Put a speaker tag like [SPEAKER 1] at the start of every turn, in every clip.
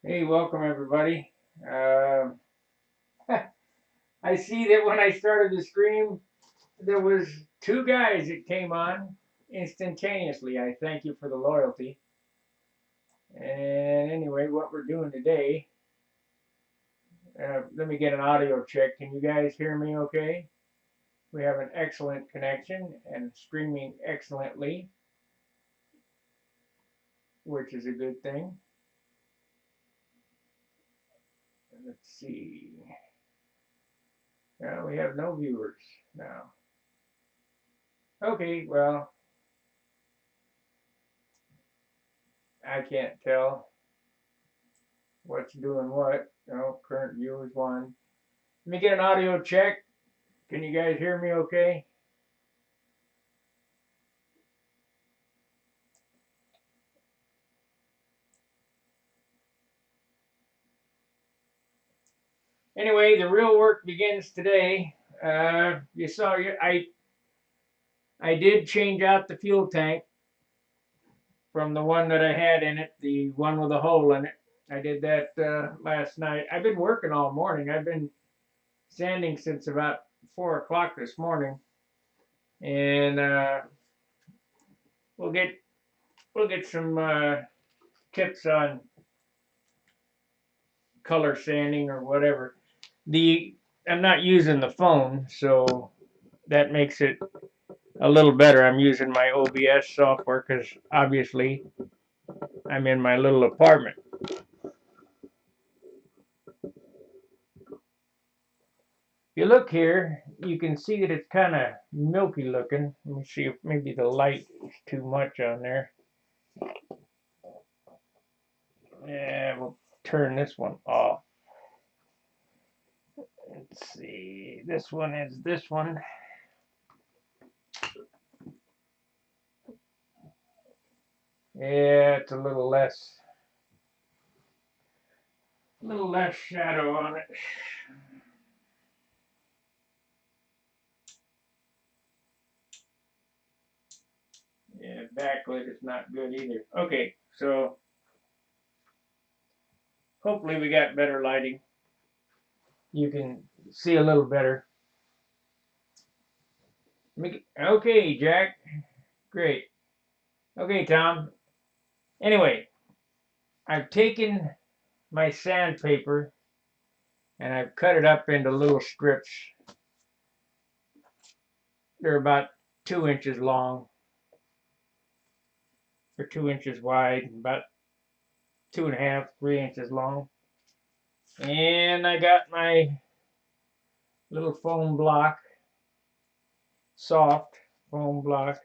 [SPEAKER 1] Hey, welcome everybody. Uh, I see that when I started the stream, there was two guys that came on instantaneously. I thank you for the loyalty. And anyway, what we're doing today, let me get an audio check. Can you guys hear me okay? We have an excellent connection and streaming excellently, which is a good thing. Let's see. Well, we have no viewers now. Okay, well, I can't tell what's doing what. No, current view is one. Let me get an audio check. Can you guys hear me okay? Anyway, the real work begins today. You saw, I did change out the fuel tank from the one that I had in it, the one with a hole in it. I did that last night. I've been working all morning. I've been sanding since about 4 o'clock this morning, and we'll get some tips on color sanding or whatever. I'm not using the phone, so that makes it a little better. I'm using my OBS software because obviously I'm in my little apartment. If you look here, you can see that it's kind of milky looking. Let me see if maybe the light is too much on there. Yeah, we'll turn this one off. Let's see. This one is this one. Yeah, it's a little less shadow on it. Yeah, backlit is not good either. Okay, so hopefully we got better lighting. You can see a little better. Okay, Jack. Great. Okay, Tom. Anyway, I've taken my sandpaper and I've cut it up into little strips. They're about 2 inches long. They're 2 inches wide, about 2.5, 3 inches long. And I got my little foam block, soft foam block.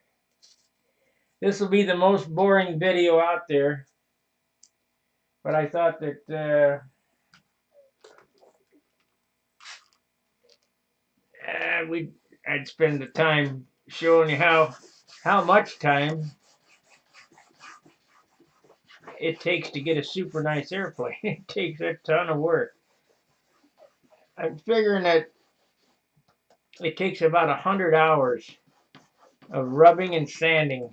[SPEAKER 1] This will be the most boring video out there, but I thought that I'd spend the time showing you how much time it takes to get a super nice airplane. It takes a ton of work. I'm figuring that it takes about 100 hours of rubbing and sanding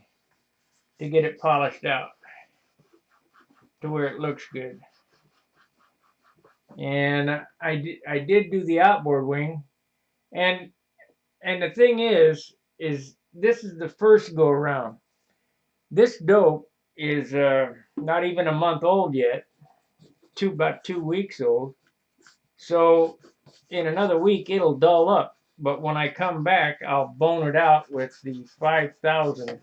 [SPEAKER 1] to get it polished out to where it looks good. And I did do the outboard wing, and the thing is this is the first go around. This dope is not even a month old yet, about 2 weeks old. So in another week it'll dull up. But when I come back, I'll bone it out with the 5,000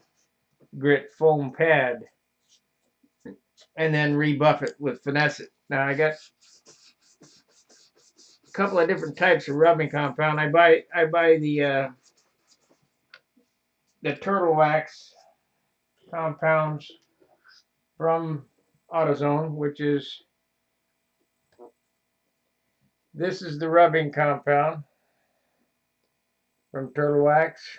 [SPEAKER 1] grit foam pad, and then rebuff it with finesse it. Now I got a couple of different types of rubbing compound. I buy the Turtle Wax compounds from AutoZone, which is this is the rubbing compound from Turtle Wax.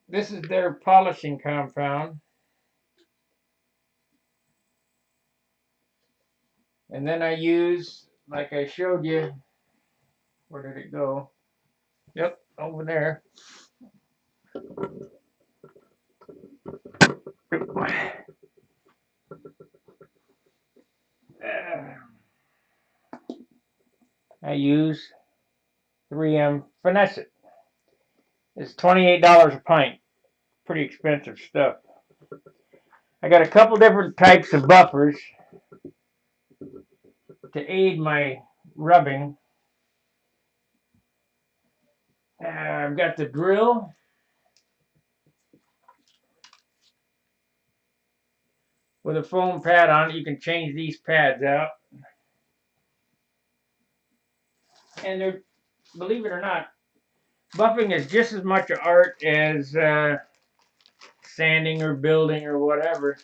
[SPEAKER 1] This is their polishing compound. And then I use, like I showed you, where did it go? Yep, over there. I use 3M Finesse It. It's $28 a pint. Pretty expensive stuff. I got a couple different types of buffers to aid my rubbing. I've got the drill with a foam pad on it. You can change these pads out. And they're, believe it or not, buffing is just as much an art as sanding or building or whatever.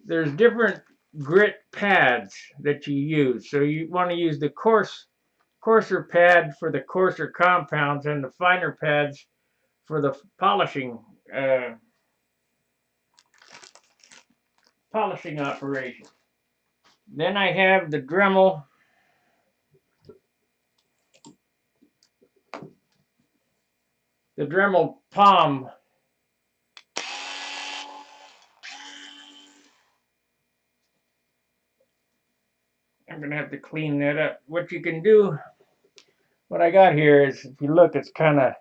[SPEAKER 1] There's different grit pads that you use. So you want to use the coarser pad for the coarser compounds and the finer pads for the polishing operation. Then I have the Dremel Palm. I'm gonna have to clean that up. What you can do, what I got here is, if you look, it's kind of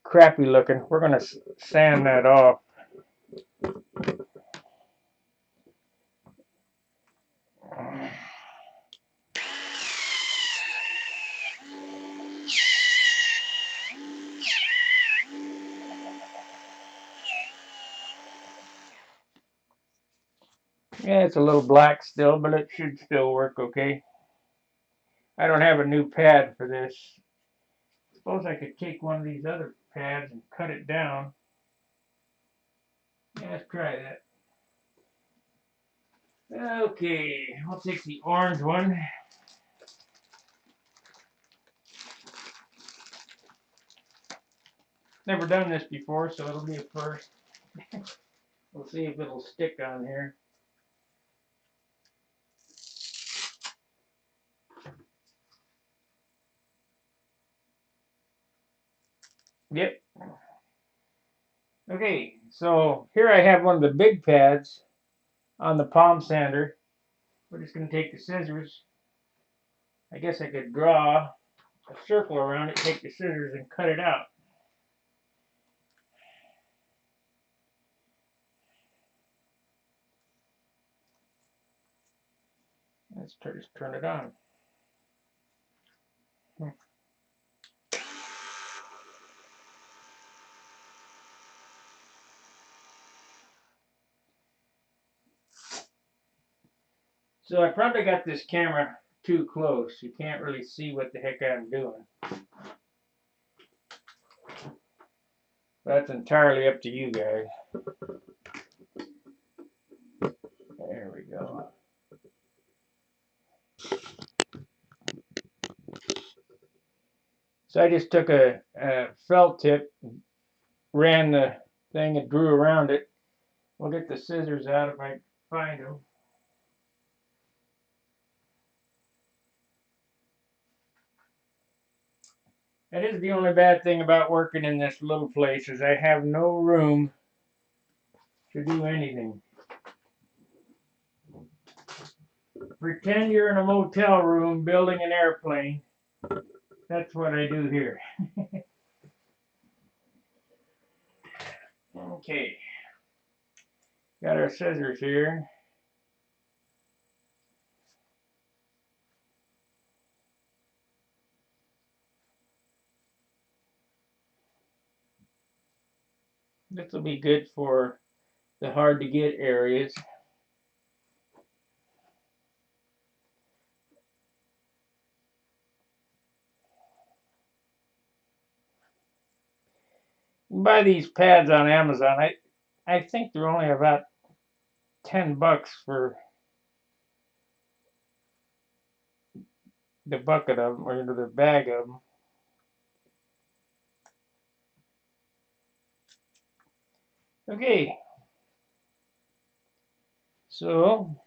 [SPEAKER 1] crappy looking. We're gonna sand that off. Yeah, it's a little black still, but it should still work okay. I don't have a new pad for this. Suppose I could take one of these other pads and cut it down. Yeah, let's try that. Okay, I'll take the orange one. Never done this before, so it'll be a first. We'll see if it'll stick on here. Yep. Okay, so here I have one of the big pads on the palm sander. We're just going to take the scissors. I guess I could draw a circle around it, take the scissors and cut it out. Let's just turn it on. So I probably got this camera too close. You can't really see what the heck I'm doing. That's entirely up to you guys. There we go. So I just took a felt tip, ran the thing and drew around it. We'll get the scissors out if I find them. That is the only bad thing about working in this little place, is I have no room to do anything. Pretend you're in a motel room building an airplane. That's what I do here. Okay. Got our scissors here. This will be good for the hard to get areas. You can buy these pads on Amazon. I think they're only about $10 for the bucket of them, or the bag of them. Okay. So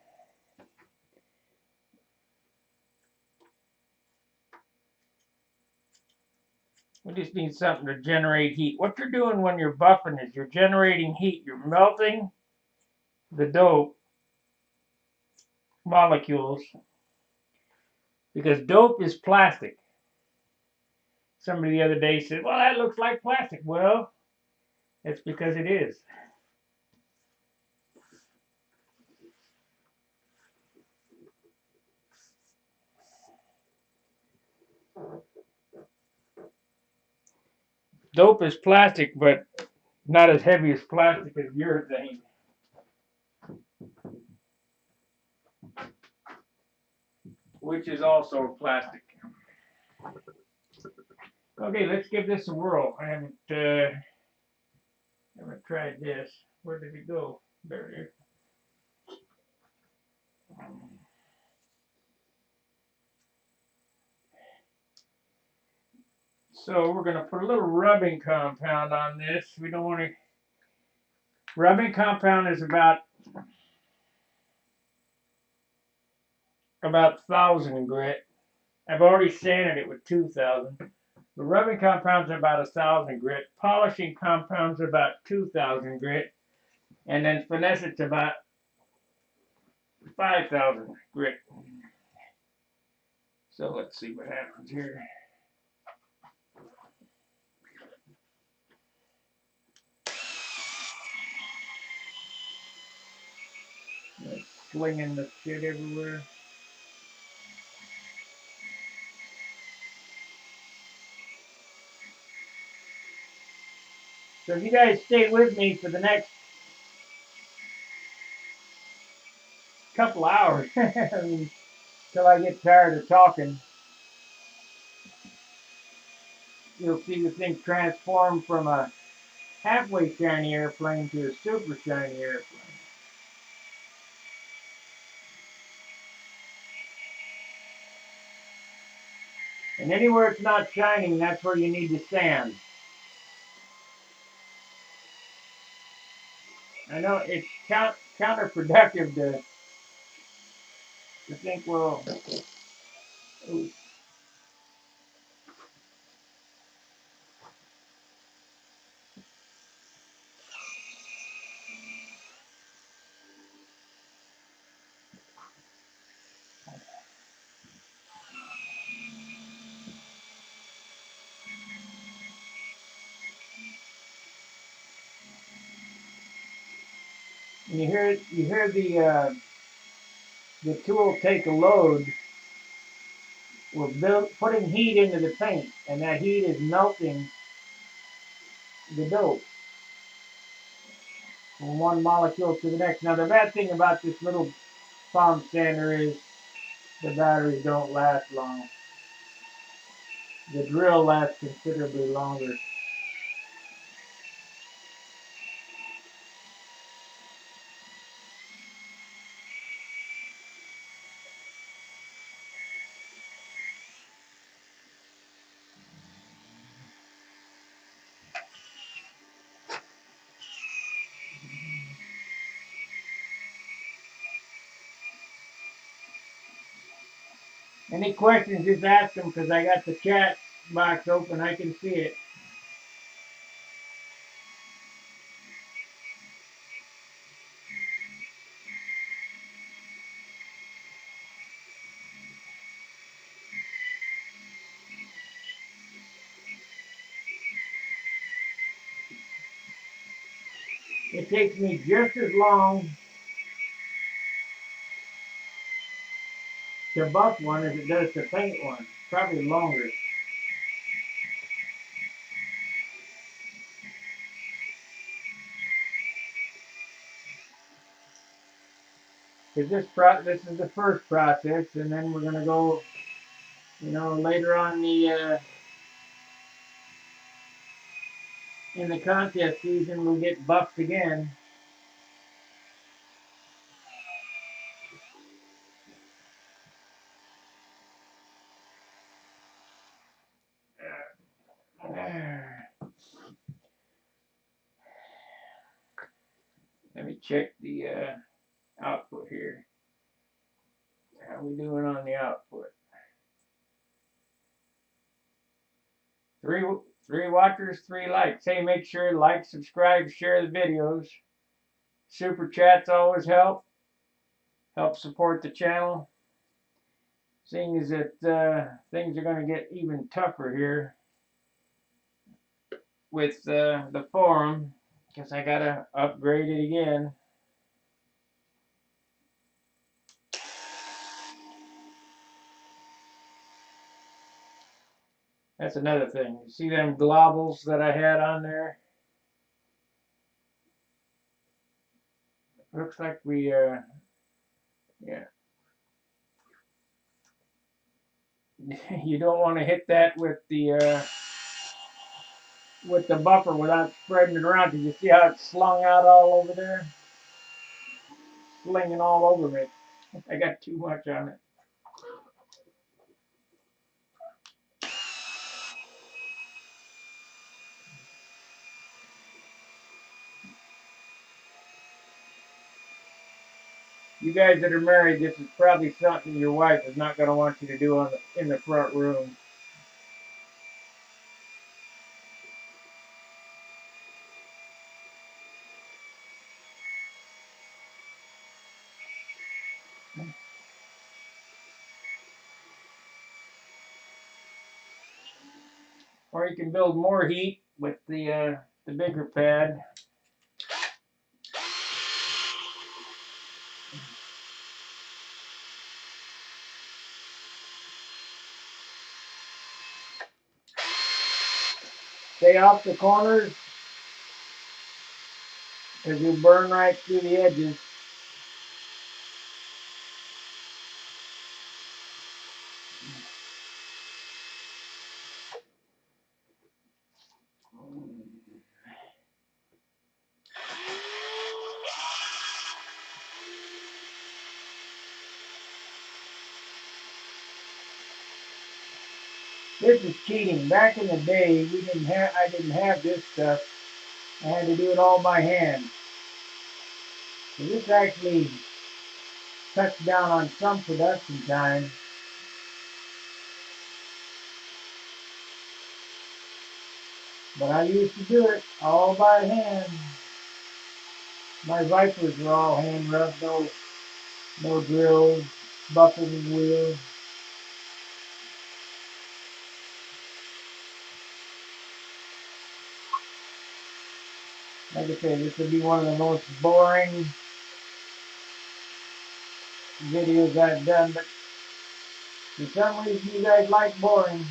[SPEAKER 1] we just need something to generate heat. What you're doing when you're buffing is you're generating heat. You're melting the dope molecules, because dope is plastic. Somebody the other day said, well, that looks like plastic. Well, it's because it is. Dope is plastic, but not as heavy as plastic as urethane. Which is also plastic. Okay, let's give this a whirl. I haven't tried this. Where did it go? There it is. So we're going to put a little rubbing compound on this. We don't want to. Rubbing compound is about 1,000 grit. I've already sanded it with 2,000. The rubbing compounds are about 1,000 grit. Polishing compounds are about 2,000 grit. And then finesse it's about 5,000 grit. So let's see what happens here. Like slinging the shit everywhere. So if you guys stay with me for the next couple hours, until I get tired of talking, you'll see the thing transform from a halfway shiny airplane to a super shiny airplane. And anywhere it's not shining, that's where you need to sand. I know it's counterproductive to think, well, ooh, you hear the tool take a load. We're putting heat into the paint, and that heat is melting the dope from one molecule to the next. Now, the bad thing about this little palm sander is the batteries don't last long. The drill lasts considerably longer. Any questions, just ask them, because I got the chat box open. I can see it. It takes me just as long to buff one as it does to paint one. Probably longer. Because this is the first process, and then we're gonna go, later on in the contest season, we'll get buffed again. Let me check the output here. How we doing on the output? Three watchers, 3 likes. Hey, make sure to like, subscribe, share the videos. Super chats always help. help support the channel. Seeing as that things are going to get even tougher here with the forum, because I got to upgrade it again. That's another thing. You see them globbles that I had on there? Looks like we, yeah. You don't want to hit that with the buffer without spreading it around. Did you see how it's slung out all over there? Slinging all over it. I got too much on it. You guys that are married, this is probably something your wife is not going to want you to do in the front room. Or you can build more heat with the bigger pad. Stay off the corners, because you'll burn right through the edges. This is cheating. Back in the day, I didn't have this stuff. I had to do it all by hand. So this actually cuts down on some production time. But I used to do it all by hand. My Vipers were all hand rubbed, no drills, buckles and wheels. Like I said, this would be one of the most boring videos I've done, but for some reason you guys like boring.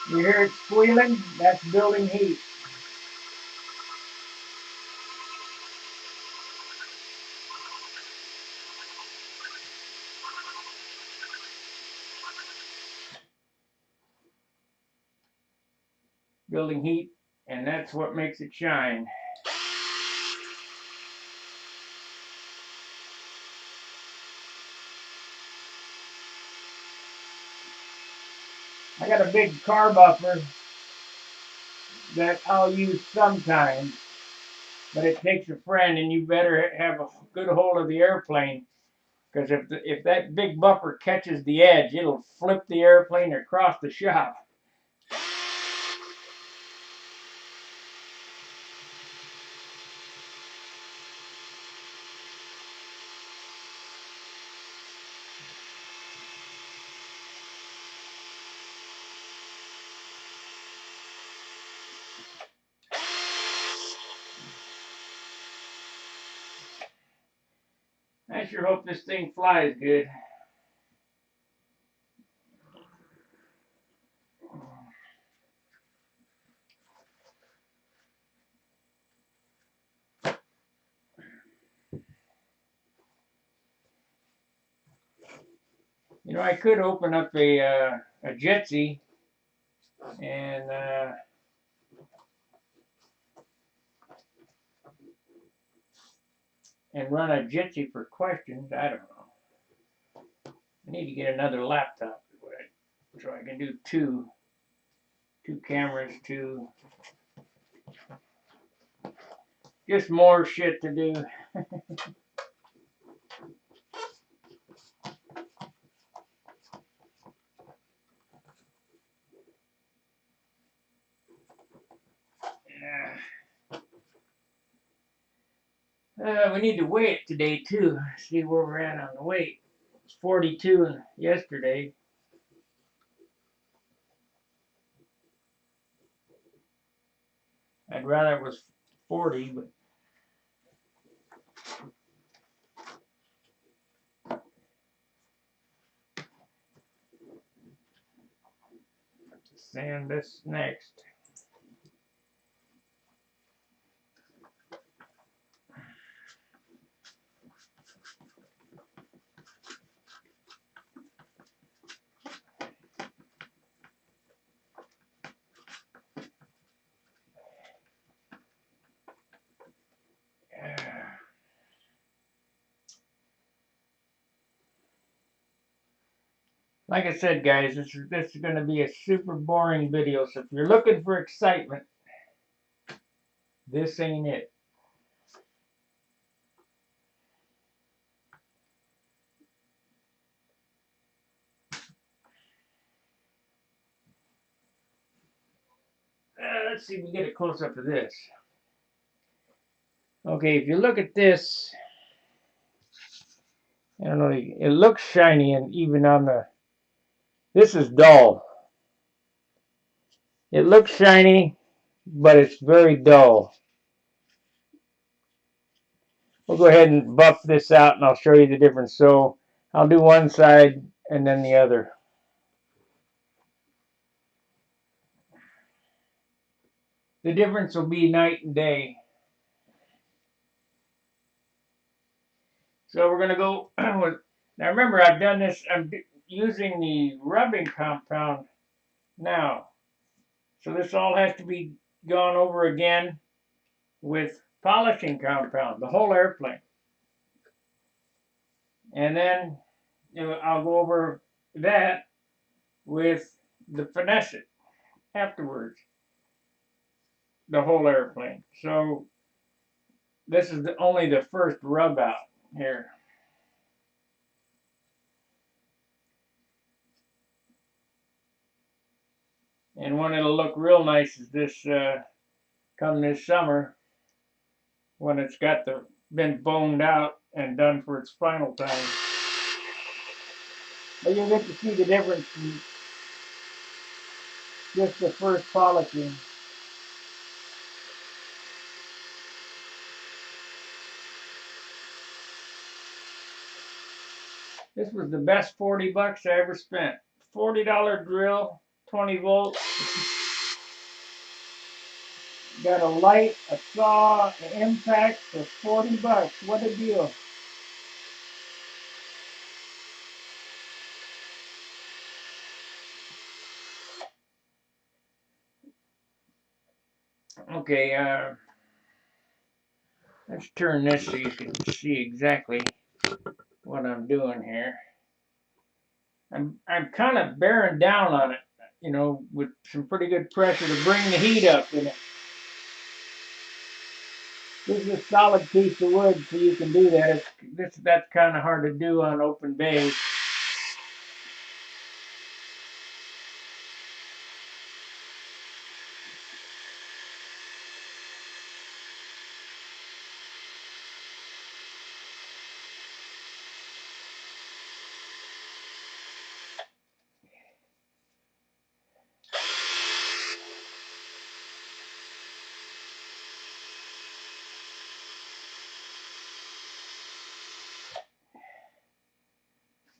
[SPEAKER 1] You hear it squealing? That's building heat. Building heat, and that's what makes it shine. I got a big car buffer that I'll use sometimes, but it takes a friend, and you better have a good hold of the airplane, because if that big buffer catches the edge, it'll flip the airplane across the shop. I sure hope this thing flies good. You know, I could open up a Jitsi and run a Jitsi for questions. I don't know. I need to get another laptop so I can do two 2 cameras too. Just more shit to do. We need to weigh it today too. See where we're at on the weight. It's 42 yesterday. I'd rather it was 40, but sand this next. Like I said, guys, this is going to be a super boring video. So if you're looking for excitement, this ain't it. Let's see if we get a close up of this. Okay, if you look at this, I don't know, it looks shiny, and even on the, this is dull. It looks shiny, but it's very dull. We'll go ahead and buff this out and I'll show you the difference. So I'll do one side and then the other. The difference will be night and day. So we're going to go with, now remember I've done this, I'm using the rubbing compound now. So this all has to be gone over again with polishing compound, the whole airplane. And then I'll go over that with the finesse it afterwards, the whole airplane. So this is only the first rub out here. And one it'll look real nice is this come this summer when it's got been boned out and done for its final time. But you'll get to see the difference from just the first polishing. This was the best 40 bucks I ever spent. $40 drill, 20 volt. Got a light, a saw, an impact for 40 bucks. What a deal. Okay, let's turn this so you can see exactly what I'm doing here. I'm kind of bearing down on it, you know, with some pretty good pressure to bring the heat up in it. This is a solid piece of wood, so you can do that. That's kind of hard to do on open bays.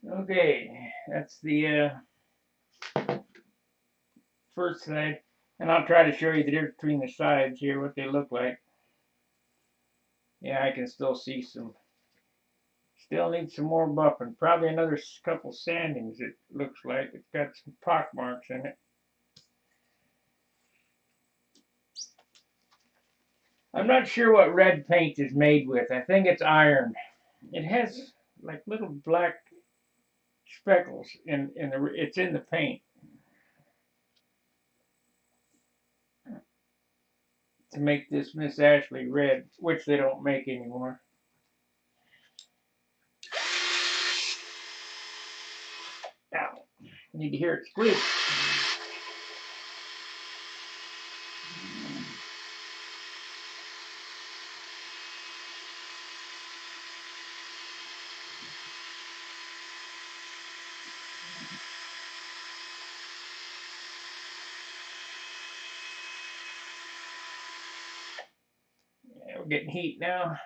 [SPEAKER 1] Okay, that's the first side, and I'll try to show you the difference between the sides here, what they look like. Yeah, I can still see some. Still need some more buffing. Probably another couple sandings, it looks like. It's got some pock marks in it. I'm not sure what red paint is made with. I think it's iron. It has like little black speckles it's in the paint. to make this Miss Ashley red, which they don't make anymore. Now, you need to hear it squeak. Yeah, we're getting heat now.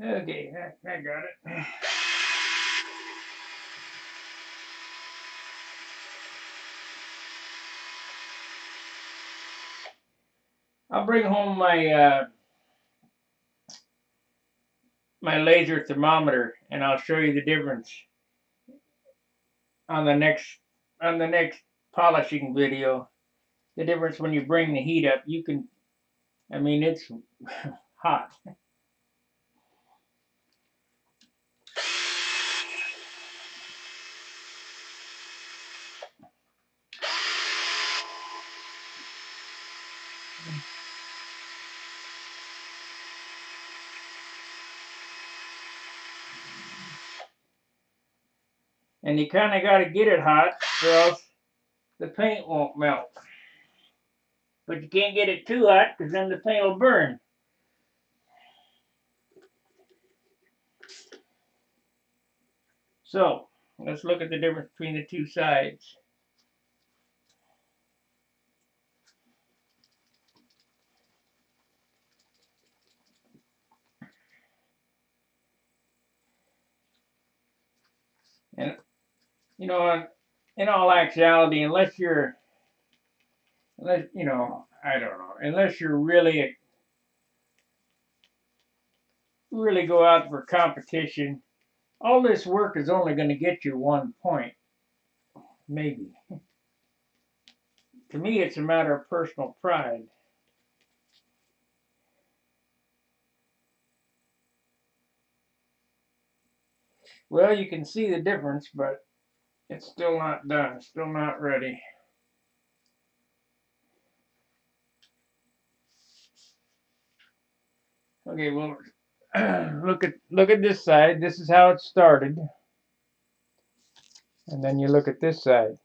[SPEAKER 1] Okay, I got it. I'll bring home my my laser thermometer, and I'll show you the difference on the next polishing video. The difference when you bring the heat up, you can. I mean, it's hot. And you kind of got to get it hot, or else the paint won't melt. But you can't get it too hot, because then the paint will burn. So, let's look at the difference between the two sides. And, you know, in all actuality, unless you know, I don't know, unless you're really go out for competition, all this work is only going to get you 1 point, maybe. To me, it's a matter of personal pride. Well, you can see the difference, but it's still not done, still not ready. Okay, well, look at this side. This is how it started. And then you look at this side.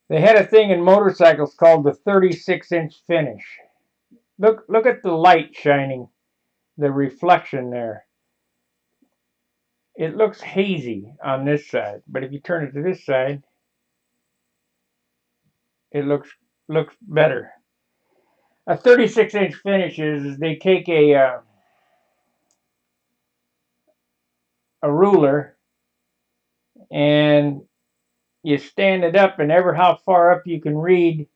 [SPEAKER 1] They had a thing in motorcycles called the 36-inch finish. Look at the light shining, the reflection there. It looks hazy on this side, but if you turn it to this side, it looks better. A 36-inch finish is they take a ruler and you stand it up, and ever how far up you can read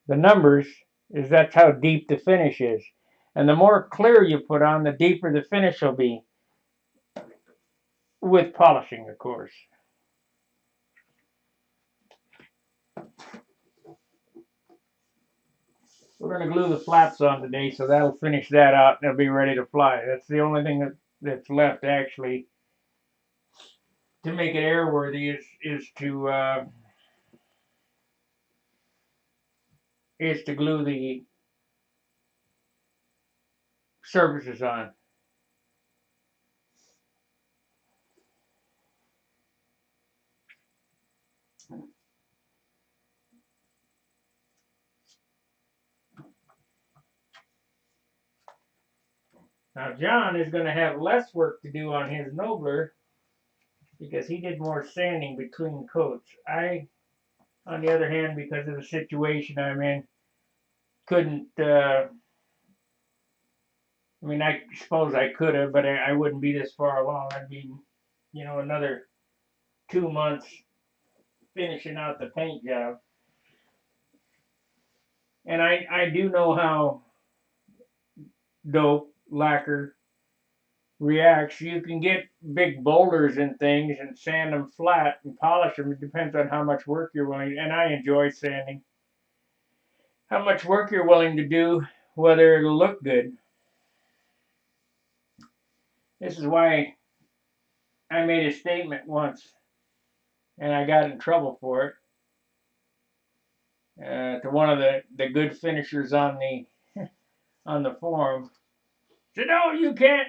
[SPEAKER 1] the numbers that's how deep the finish is. And the more clear you put on, the deeper the finish will be, with polishing, of course. We're going to glue the flaps on today, so that'll finish that out and they'll be ready to fly. That's the only thing that's left, actually, to make it airworthy is to glue the surfaces on. Now John is going to have less work to do on his Nobler because he did more sanding between coats. I, on the other hand, because of the situation I'm in, couldn't. I mean, I suppose I could have, but I wouldn't be this far along. I'd be, another 2 months finishing out the paint job. And I do know how dope, lacquer, reacts. You can get big boulders and things and sand them flat and polish them. It depends on how much work you're willing. And I enjoy sanding. How much work you're willing to do, whether it'll look good. This is why I made a statement once, and I got in trouble for it. To one of the good finishers on the forum, said, "No, you can't.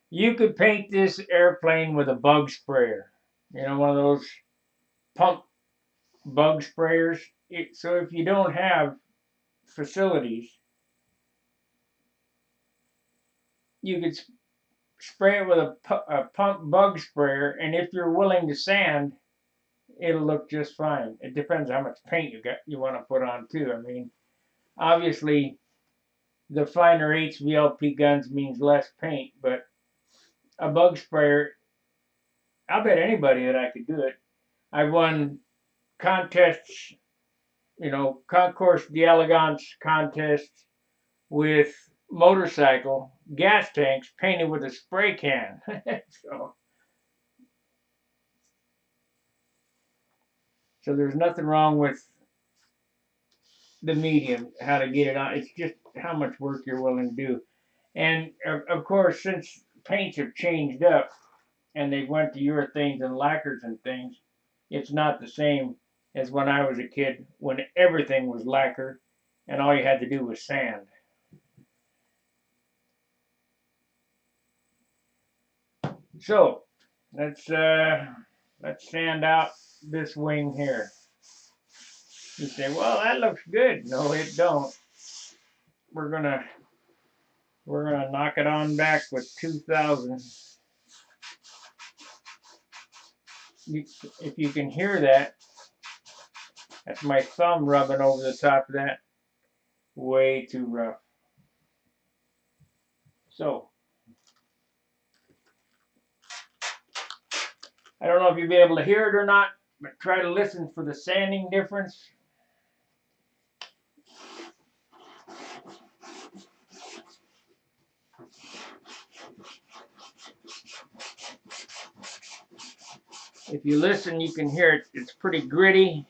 [SPEAKER 1] You could paint this airplane with a bug sprayer. You know, one of those pump bug sprayers. So if you don't have facilities, you could spray it with a pump bug sprayer, and if you're willing to sand, it'll look just fine. It depends how much paint you want to put on too. I mean, obviously, the finer HVLP guns means less paint, but a bug sprayer, I'll bet anybody that I could do it. I've won contests, concours d'elegance contests with motorcycle gas tanks painted with a spray can. So there's nothing wrong with the medium, how to get it on. It's just how much work you're willing to do. And of course, since paints have changed up and they went to urethanes and lacquers and things, it's not the same as when I was a kid when everything was lacquer and all you had to do was sand. So let's sand out this wing here. You say, well, that looks good. No, it don't. We're gonna knock it on back with 2000. If you can hear that, that's my thumb rubbing over the top of that. Way too rough. So I don't know if you'll be able to hear it or not, but try to listen for the sanding difference. If you listen, you can hear it. It's pretty gritty.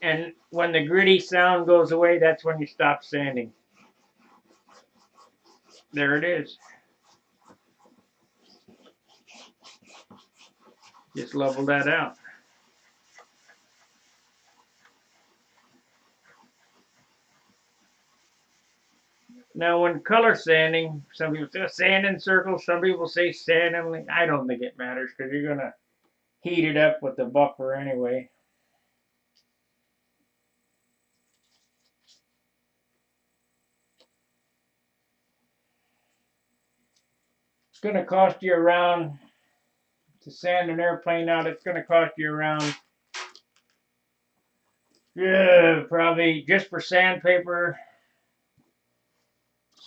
[SPEAKER 1] And when the gritty sound goes away, that's when you stop sanding. There it is. Just level that out. Now, when color sanding, some people say sand in circles, some people say sand in. I don't think it matters because you're going to heat it up with the buffer anyway. It's going to cost you around, to sand an airplane out, it's going to cost you around, probably just for sandpaper,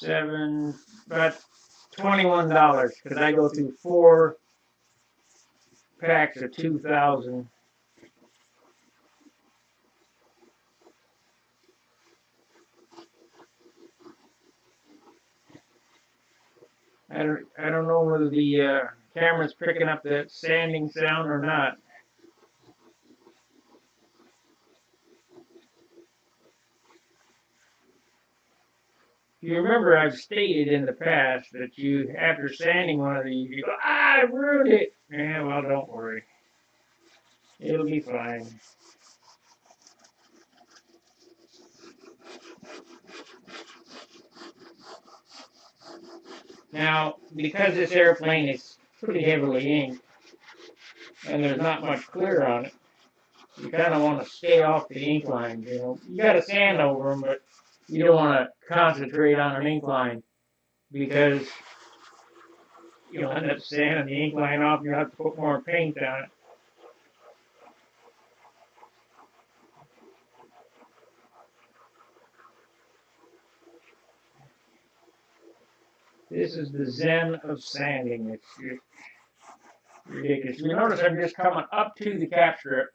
[SPEAKER 1] about $21 because I go through 4 packs of 2000. I don't know whether the camera's picking up that sanding sound or not. You remember I've stated in the past that you, after sanding one of these, you go, I ruined it. Yeah, well, don't worry. It'll be fine. Now, because this airplane is pretty heavily inked, and there's not much clear on it, you kind of want to stay off the ink lines, You got to sand over them, but you don't want to concentrate on an ink line because you'll end up sanding the ink line off and you'll have to put more paint on it. This is the zen of sanding. It's just ridiculous. You notice I'm just coming up to the cap strip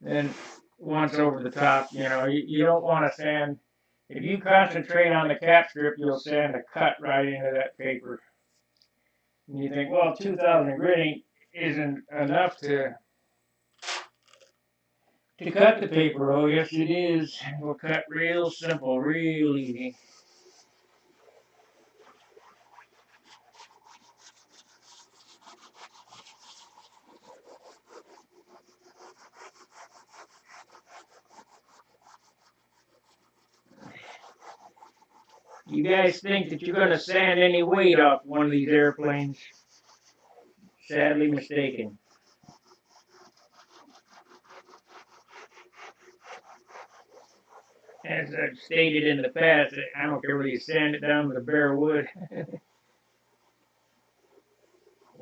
[SPEAKER 1] and once over the top. You don't want to sand. If you concentrate on the cap strip, you'll sand a cut right into that paper. And you think, well, 2,000 grit isn't enough to cut the paper. Oh, yes, it is. We'll cut real simple, real easy. You guys think that you're going to sand any weight off one of these airplanes? Sadly mistaken. As I've stated in the past, I don't care whether you sand it down with a bare wood.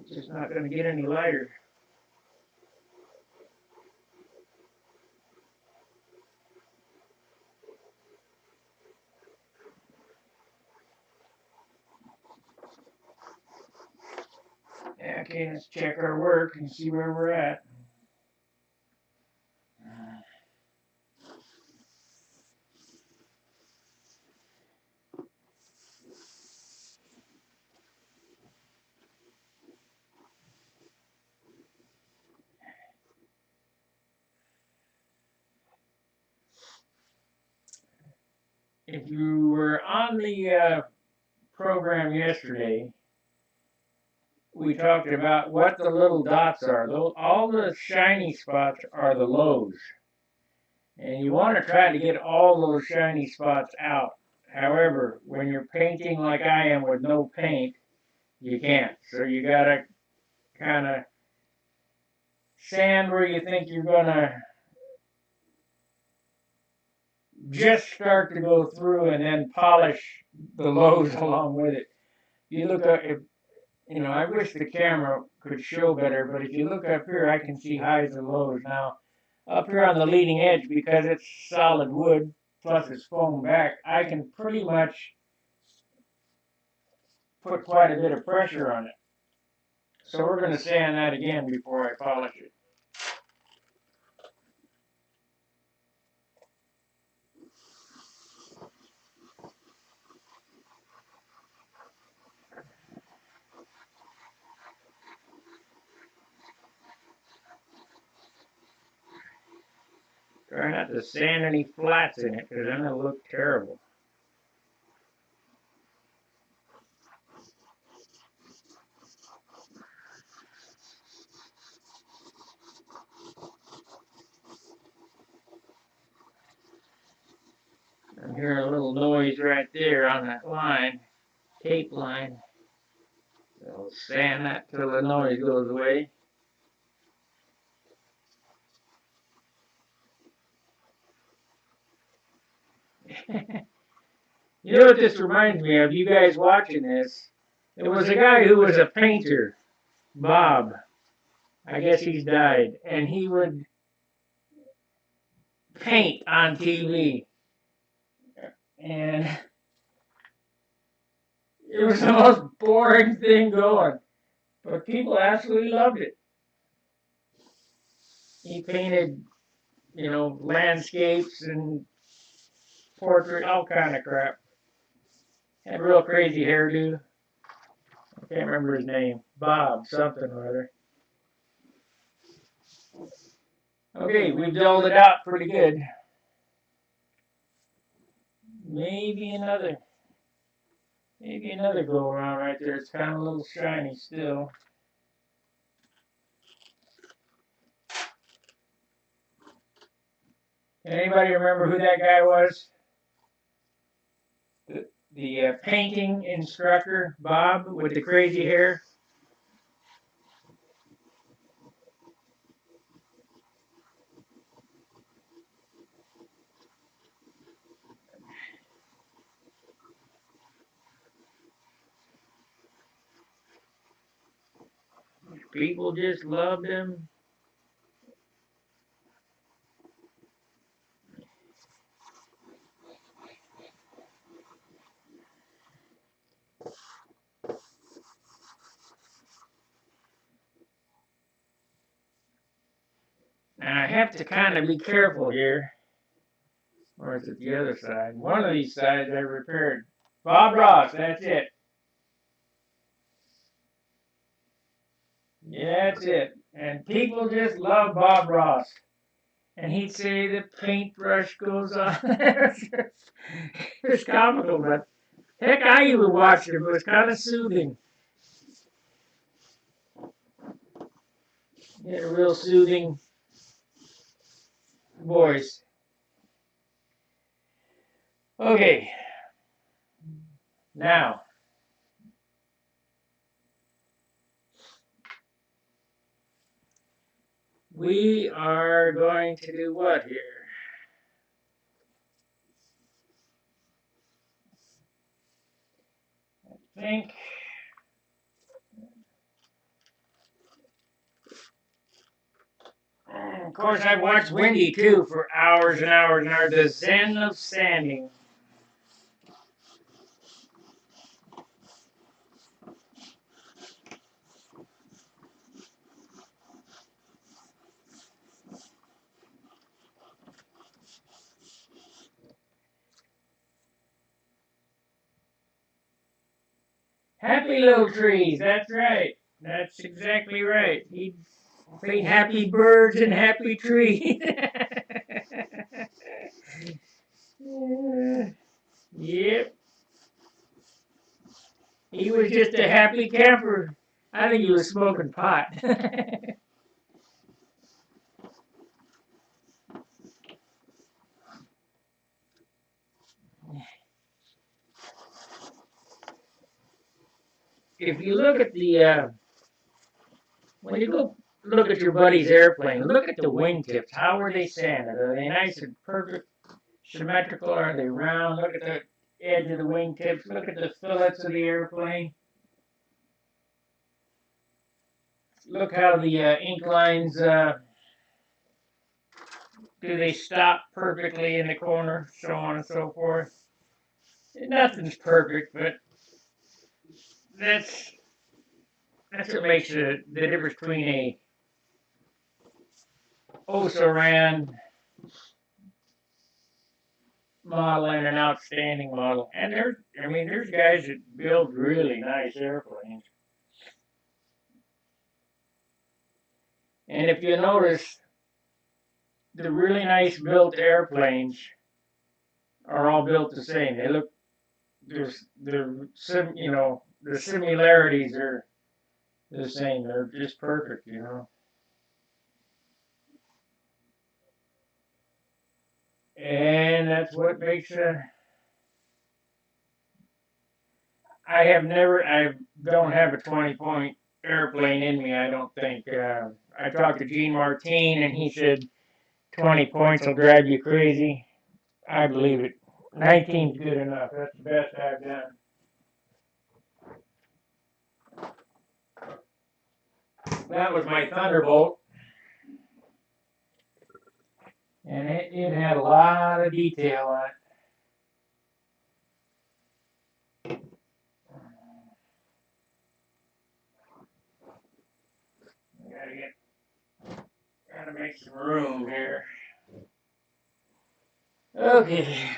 [SPEAKER 1] It's just not going to get any lighter. Yeah, okay, let's check our work and see where we're at. If you were on the program yesterday, we talked about what the little dots are. All the shiny spots are the lows. And you want to try to get all those shiny spots out. However, when you're painting like I am with no paint, you can't. So you gotta kind of sand where you think you're gonna just start to go through, and then polish the lows along with it. You look up, I wish the camera could show better, but if you look up here, I can see highs and lows. Now, up here on the leading edge, because it's solid wood, plus it's foamed back, I can pretty much put quite a bit of pressure on it. So we're going to sand that again before I polish it. Try not to sand any flats in it, because then it'll look terrible. I'm hearing a little noise right there on that line, tape line. So I'll sand that till the noise goes away. You know what this reminds me of? You guys watching this? There was a guy who was a painter, Bob. I guess he's died, and he would paint on TV. And it was the most boring thing going, but people absolutely loved it. He painted, landscapes and portrait, all kind of crap. Had a real crazy hairdo. I can't remember his name. Bob something or other. Okay, we've dulled it out pretty good. Maybe another go around right there. It's kind of a little shiny still. Anybody remember who that guy was? The painting instructor, Bob, with the crazy hair. People just loved him. Now I have to kind of be careful here. Or is it the other side? One of these sides I repaired. Bob Ross, that's it. Yeah, that's it. And people just love Bob Ross. And he'd say the paintbrush goes on. It's comical, but heck, I even watched it. It was kind of soothing. He had a real soothing voice. Okay, now we are going to do what here? I think. Of course, I've watched Wendy too for hours and hours and hours. The Zen of Sanding. Happy little trees. That's right. That's exactly right. He'd paint happy birds and happy trees. Yep. He was just a happy camper. I think he was smoking pot. If you look at when you go look at your buddy's airplane, look at the wingtips. How are they sanded? Are they nice and perfect, symmetrical? Are they round? Look at the edge of the wingtips. Look at the fillets of the airplane. Look how the ink lines, do they stop perfectly in the corner, so on and so forth. Nothing's perfect, but that's that's what makes the difference between a Osaran model and an outstanding model. And there's guys that build really nice airplanes. And if you notice, the really nice built airplanes are all built the same. They look, the similarities are the same. They're just perfect. And that's what makes I don't have a 20-point airplane in me, I don't think. I talked to Gene Martin and he said 20 points will drive you crazy. I believe it. 19's good enough. That's the best I've done. That was my Thunderbolt. And it had a lot of detail on it. Gotta make some room here. Okay.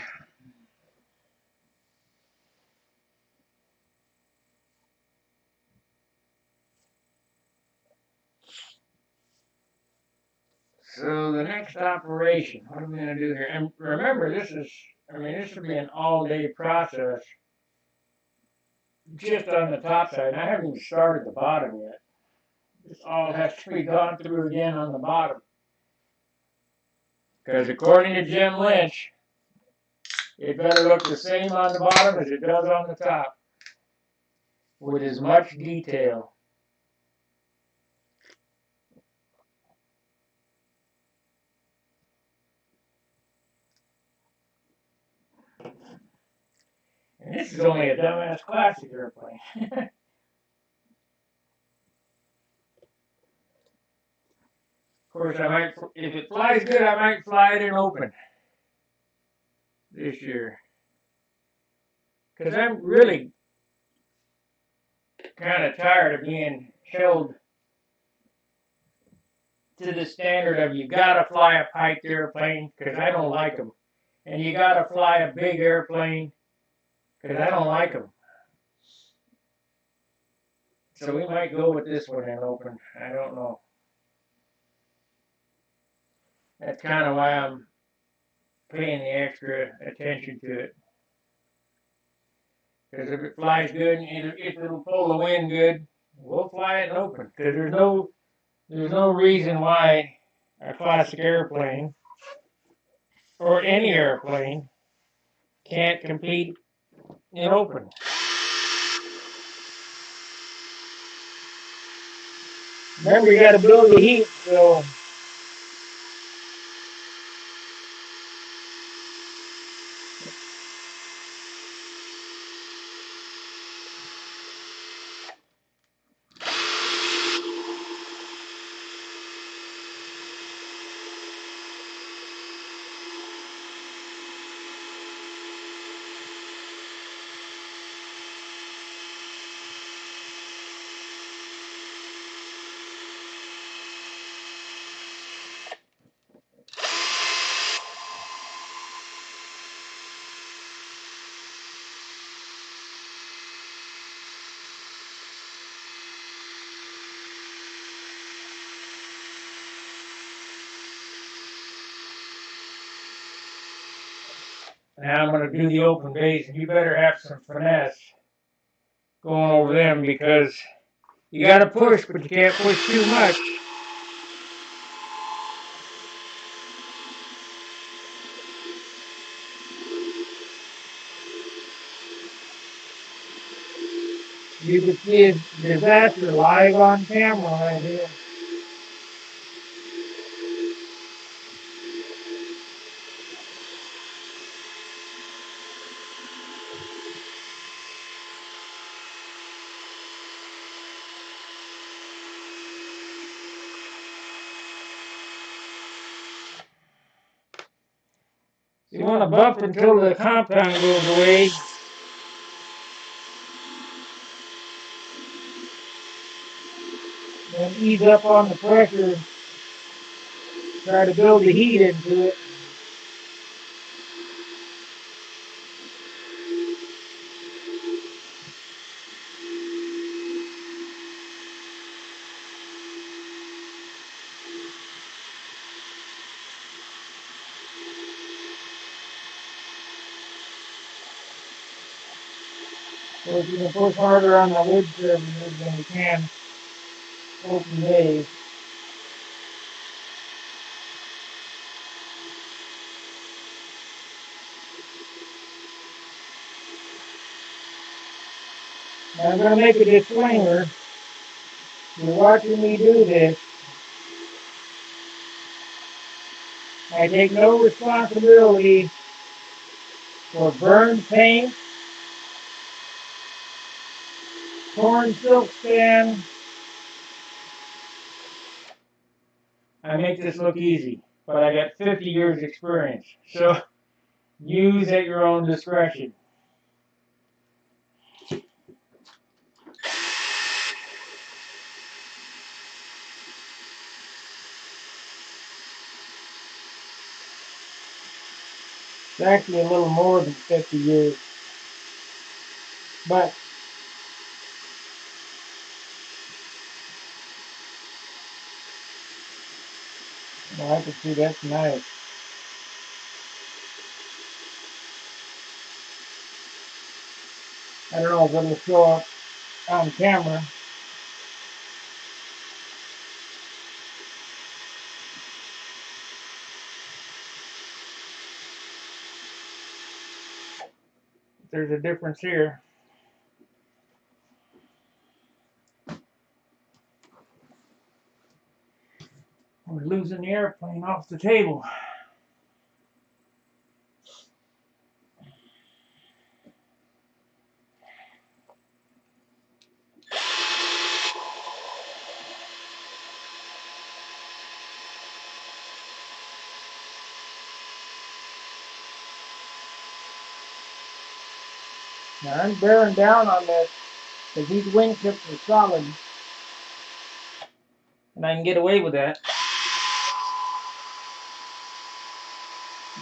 [SPEAKER 1] So the next operation, what am I gonna do here? And remember, this would be an all-day process just on the top side. And I haven't even started the bottom yet. This all has to be gone through again on the bottom. Because according to Jim Lynch, it better look the same on the bottom as it does on the top, with as much detail. And this is only a dumbass classic airplane. Of course, if it flies good, I might fly it in open this year. Because I'm really kind of tired of being held to the standard of you gotta fly a piped airplane because I don't like them, and you gotta fly a big airplane because I don't like them. So we might go with this one and open. I don't know. That's kind of why I'm paying the extra attention to it. Because if it flies good, and if it'll pull the wind good, we'll fly it and open. Because there's no reason why a classic airplane or any airplane can't compete in open. Remember, you got to build the heat, so now I'm going to do the open base, and you better have some finesse going over them because you got to push, but you can't push too much. You can see a disaster live on camera right here. You want to bump until the compound goes away. Then ease up on the pressure. Try to build the heat into it. So if you can push harder on the lid surfaces than you can open bays. Now I'm going to make a disclaimer. You're watching me do this. I take no responsibility for burned paint, torn silk span. I make this look easy, but I got 50 years experience. So use at your own discretion. It's actually a little more than 50 years. But well, I can see that's nice. I don't know if it'll show up on camera. There's a difference here. We're losing the airplane off the table. Now I'm bearing down on this because these wing tips are solid. And I can get away with that.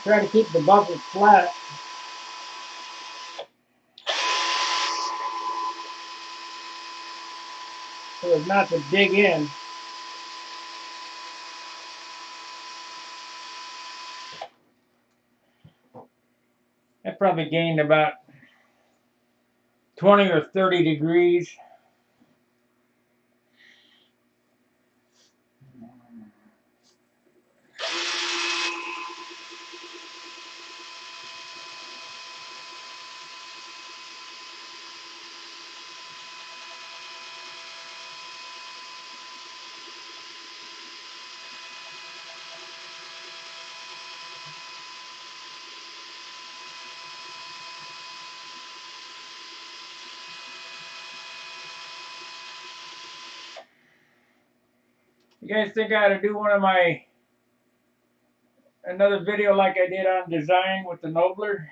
[SPEAKER 1] Try to keep the buckles flat. so as not to dig in. I probably gained about 20 or 30 degrees. You guys think I ought to do one of another video like I did on design with the Nobler?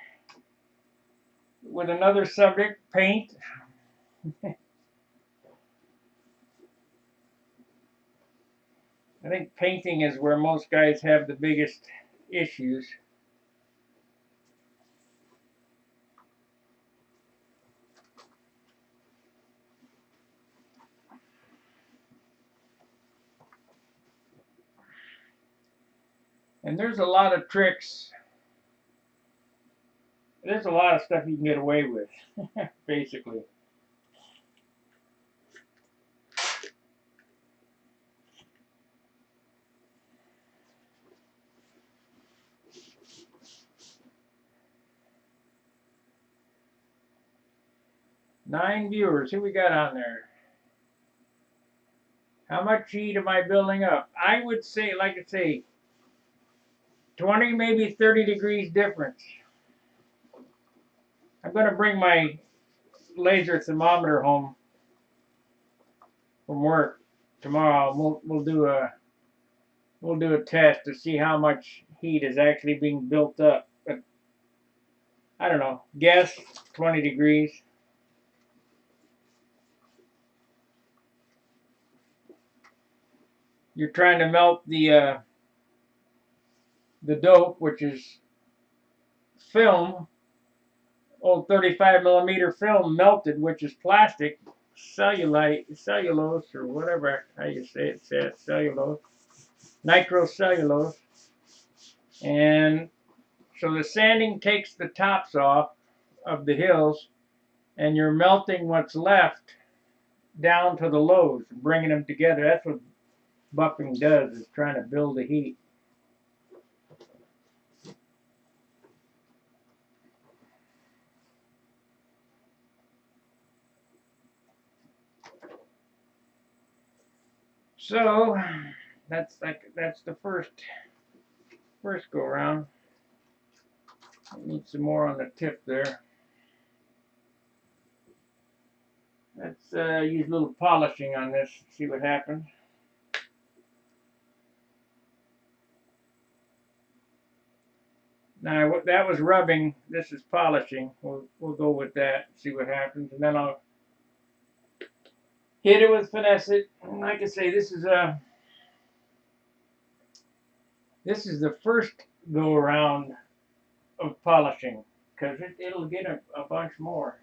[SPEAKER 1] With another subject, paint? I think painting is where most guys have the biggest issues. And there's a lot of tricks. There's a lot of stuff you can get away with, basically. Nine viewers. Who we got on there? How much heat am I building up? I would say, like I say, 20, maybe 30 degrees difference. I'm going to bring my laser thermometer home from work tomorrow. We'll do a test to see how much heat is actually being built up. But I don't know. Guess 20 degrees. You're trying to melt the dope, which is film, old 35 millimeter film melted, which is plastic, cellulose, or whatever how you say it, cellulose, nitrocellulose. And so the sanding takes the tops off of the hills, and you're melting what's left down to the lows, bringing them together. That's what buffing does, is trying to build the heat. So that's the first go around. Need some more on the tip there. Let's use a little polishing on this, see what happens. Now that was rubbing, this is polishing. We'll go with that, see what happens, and then I'll hit it with finesse it. And like I say, this is the first go around of polishing, because it'll get a bunch more.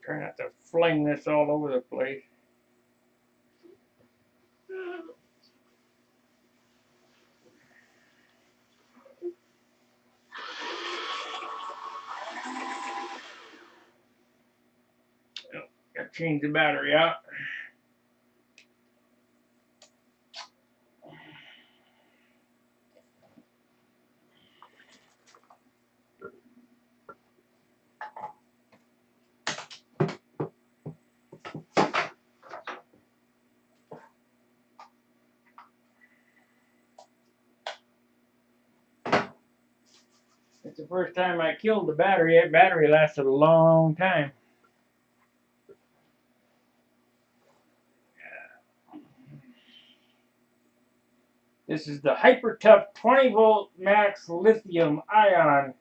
[SPEAKER 1] Try not to fling this all over the place. Gotta change the battery out. It's the first time I killed the battery. That battery lasted a long time. This is the Hyper-Tough 20 volt max lithium ion.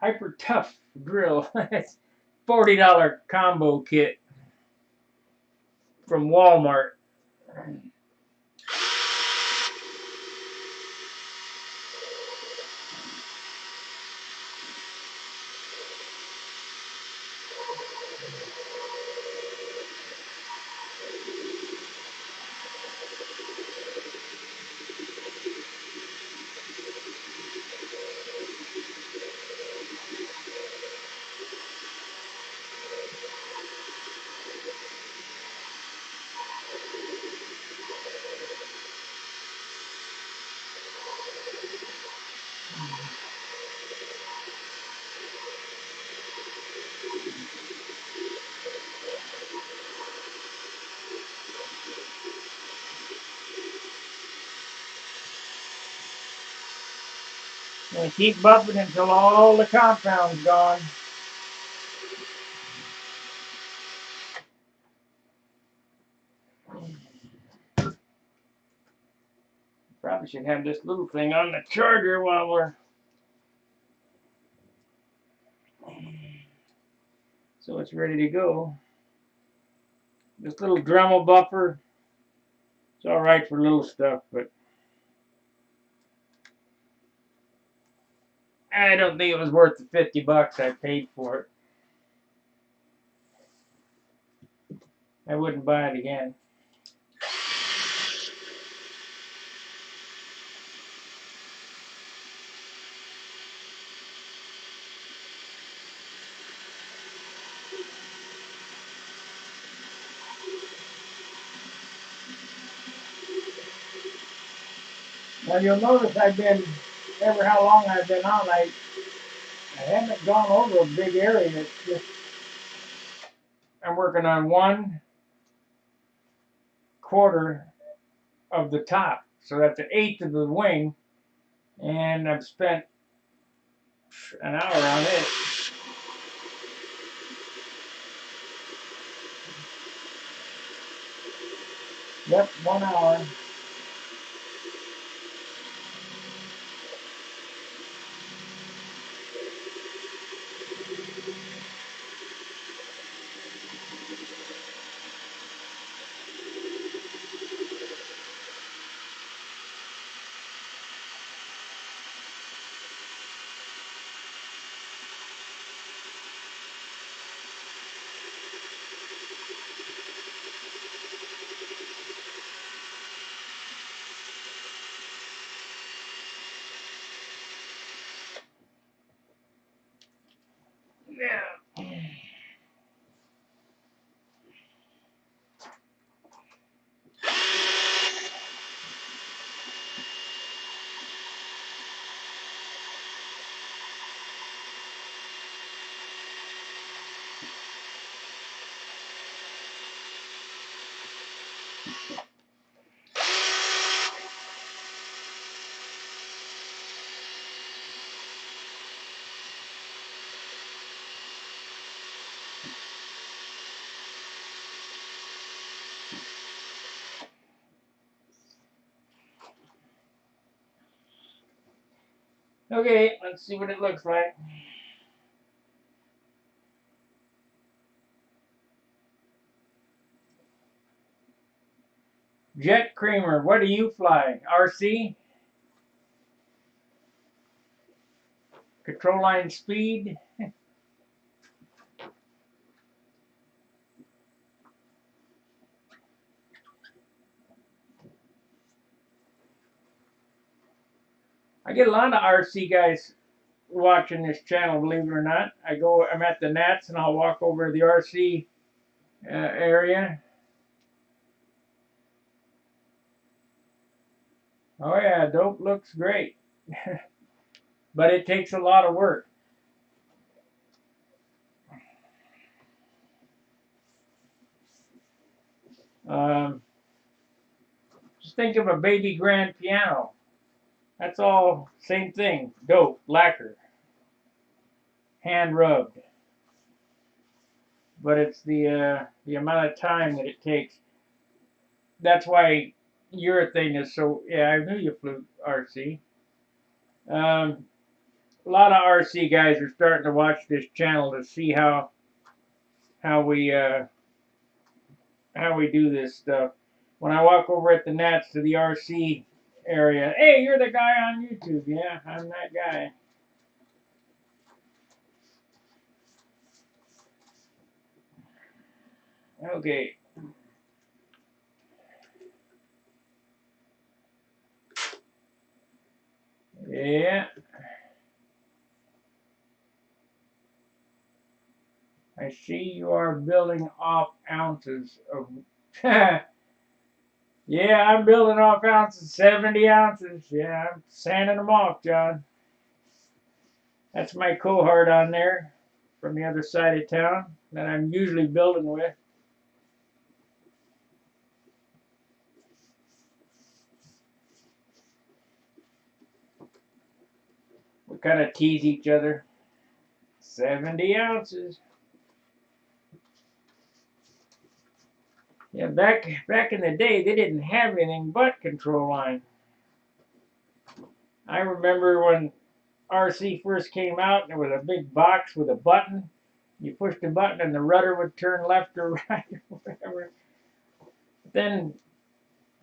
[SPEAKER 1] Hyper-Tough drill. It's $40 combo kit from Walmart. Gonna keep buffing until all the compound's gone. Probably should have this little thing on the charger while we're... So it's ready to go. This little Dremel buffer, it's alright for little stuff, but I don't think it was worth the $50 I paid for it. I wouldn't buy it again. Now you'll notice remember how long I've been on, I haven't gone over a big area. It's just, I'm working on 1/4 of the top. So that's 1/8 of the wing. And I've spent an hour on it. Yep, 1 hour. Yeah. Okay, let's see what it looks like. Jet Creamer, what do you fly? RC? Control line speed? I get a lot of RC guys watching this channel, believe it or not. I'm at the Nats and I'll walk over to the RC area. Oh yeah, dope looks great. But it takes a lot of work. Just think of a baby grand piano. That's all same thing. Dope, lacquer, hand rubbed. But it's the amount of time that it takes. That's why urethane is so. Yeah, I knew you flew RC. A lot of RC guys are starting to watch this channel to see how we do this stuff. When I walk over at the Nats to the RC area, hey, you're the guy on YouTube. Yeah, I'm that guy. Okay. Yeah. I see you are building off ounces of. Yeah, I'm building off ounces, 70 ounces. Yeah, I'm sanding them off, John. That's my cohort on there from the other side of town that I'm usually building with. We kind of tease each other. 70 ounces. Yeah, back in the day, they didn't have anything but control line. I remember when RC first came out, and there was a big box with a button. You pushed the button, and the rudder would turn left or right or whatever. Then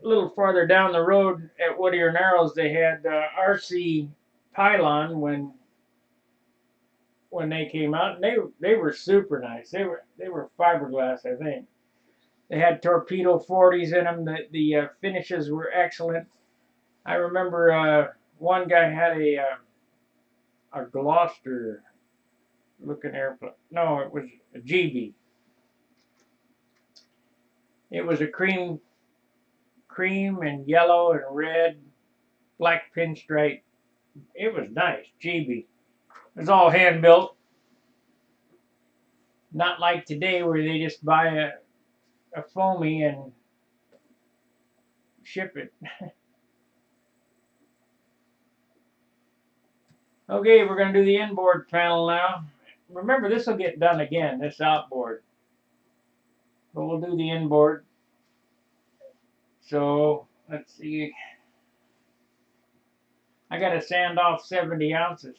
[SPEAKER 1] a little farther down the road at Whittier Narrows, they had RC Pylon when they came out, and they were super nice. They were fiberglass, I think. They had torpedo 40s in them. The finishes were excellent. I remember one guy had a Gloucester looking airplane. No, it was a GB. It was a cream and yellow and red, black pinstripe. It was nice, GB. It was all hand built. Not like today where they just buy a foamy and ship it. Okay, we're going to do the inboard panel now. Remember, this will get done again, this outboard. But we'll do the inboard. So, let's see. I got to sand off 70 ounces.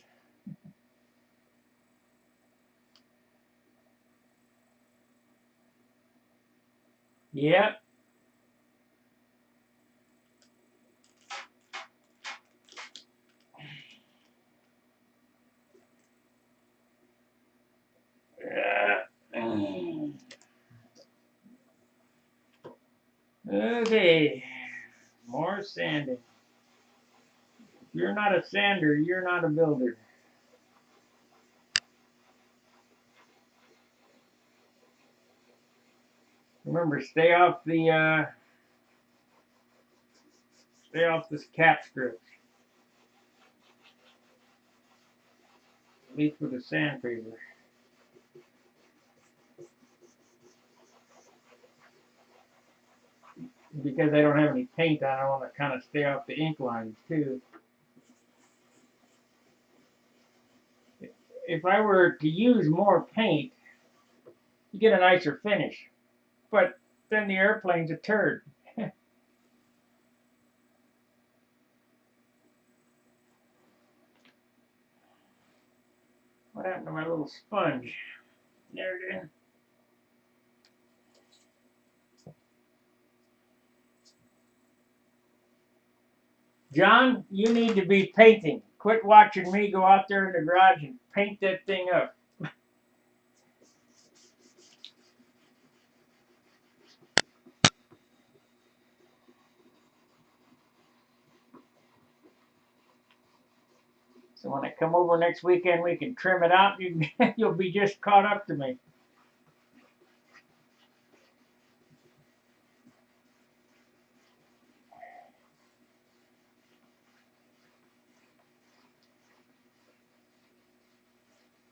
[SPEAKER 1] Yep. Okay, more sanding. If you're not a sander, you're not a builder. Remember, stay off this cap strip. At least with the sandpaper. Because I don't have any paint on, I want to kind of stay off the ink lines too. If I were to use more paint, you get a nicer finish. But then the airplane's a turd. What happened to my little sponge? There it is. John, you need to be painting. Quit watching me go out there in the garage and paint that thing up. So when I come over next weekend, we can trim it out. You'll be just caught up to me.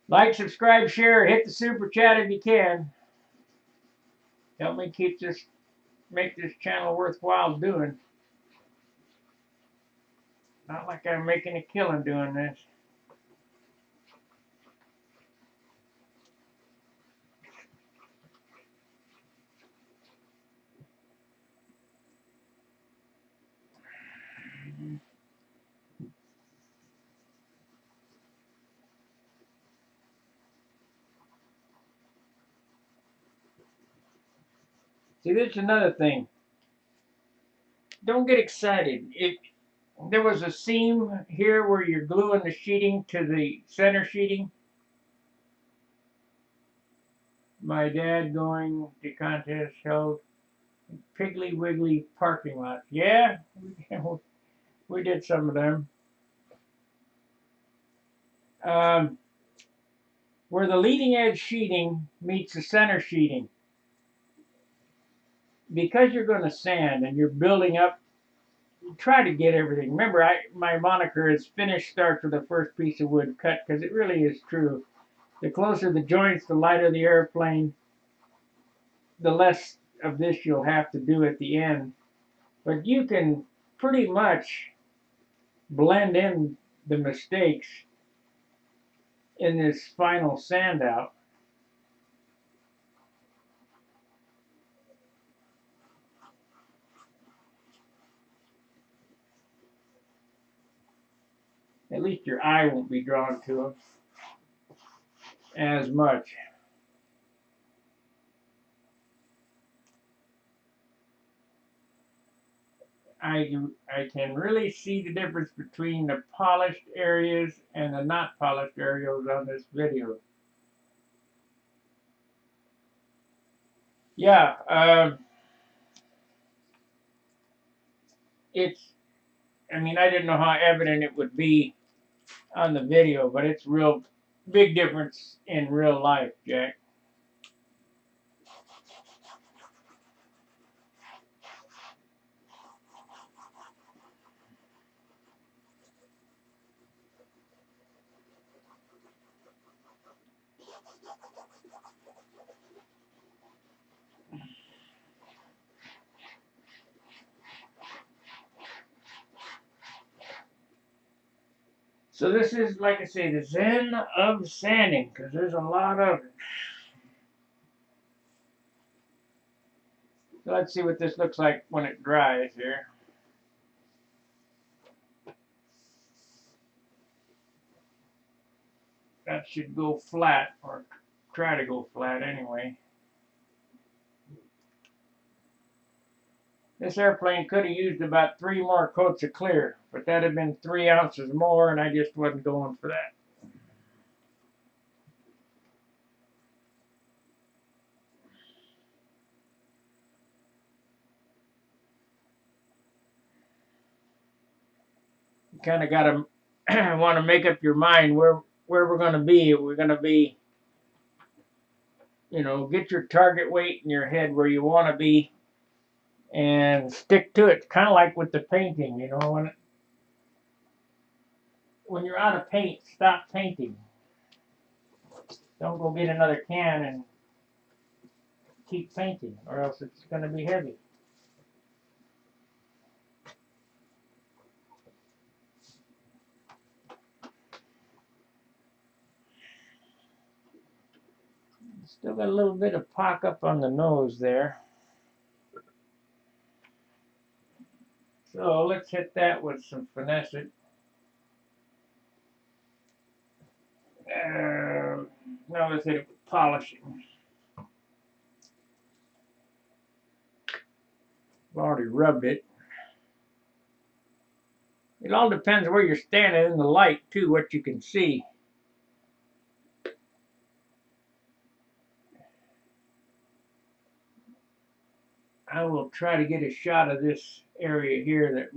[SPEAKER 1] Like, subscribe, share, hit the super chat if you can. Help me make this channel worthwhile doing. Not like I'm making a killing doing this. See, this is another thing. Don't get excited. If there was a seam here where you're gluing the sheeting to the center sheeting, my dad going to contest held Piggly Wiggly parking lot. Yeah, we did some of them. Where the leading edge sheeting meets the center sheeting, because you're going to sand and you're building up, try to get everything. Remember, my moniker is finish starts with the first piece of wood cut, because it really is true. The closer the joints, the lighter the airplane, the less of this you'll have to do at the end. But you can pretty much blend in the mistakes in this final sand out. At least your eye won't be drawn to them as much. I can really see the difference between the polished areas and the not polished areas on this video. Yeah, it's, I mean, I didn't know how evident it would be on the video, but it's real big difference in real life, Jack. So this is, like I say, the zen of sanding, because there's a lot of it. So let's see what this looks like when it dries here. That should go flat, or try to go flat anyway. This airplane could have used about 3 more coats of clear, but that'd have been 3 ounces more, and I just wasn't going for that. You kind of got to want to make up your mind where we're going to be. We're going to be, you know, get your target weight in your head where you want to be, and stick to it. Kind of like with the painting, you know, when you're out of paint, stop painting. Don't go get another can and keep painting, or else it's going to be heavy. Still got a little bit of pock up on the nose there. So let's hit that with some finesse. Now let's hit it with polishing. I've already rubbed it. It all depends where you're standing in the light too, what you can see. I will try to get a shot of this area here that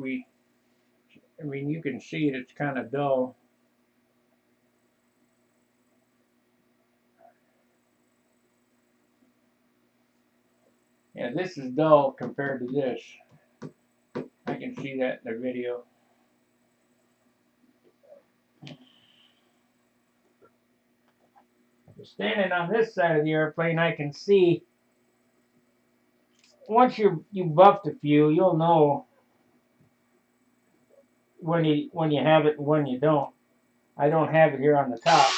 [SPEAKER 1] I mean, you can see it, it's kind of dull. Yeah, this is dull compared to this. I can see that in the video. Standing on this side of the airplane, I can see, once you buffed a few, you'll know when you have it and when you don't. I don't have it here on the top.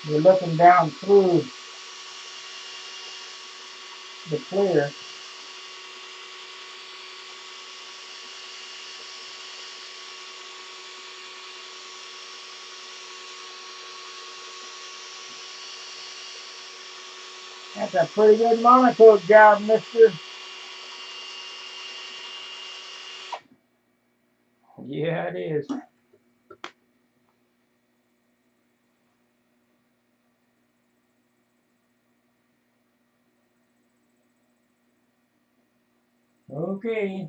[SPEAKER 1] You're looking down through the clear. That's a pretty good monocoat job, mister. Yeah, it is. Okay.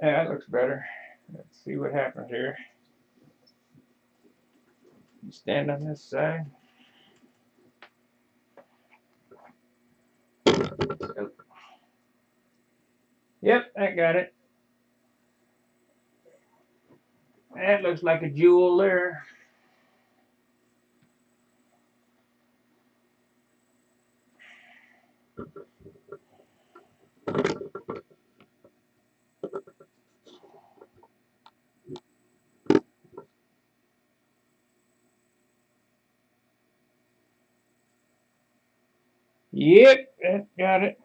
[SPEAKER 1] Yeah, that looks better. Let's see what happens here. You stand on this side. Yep, I got it. That looks like a jewel there. Yep, that got it.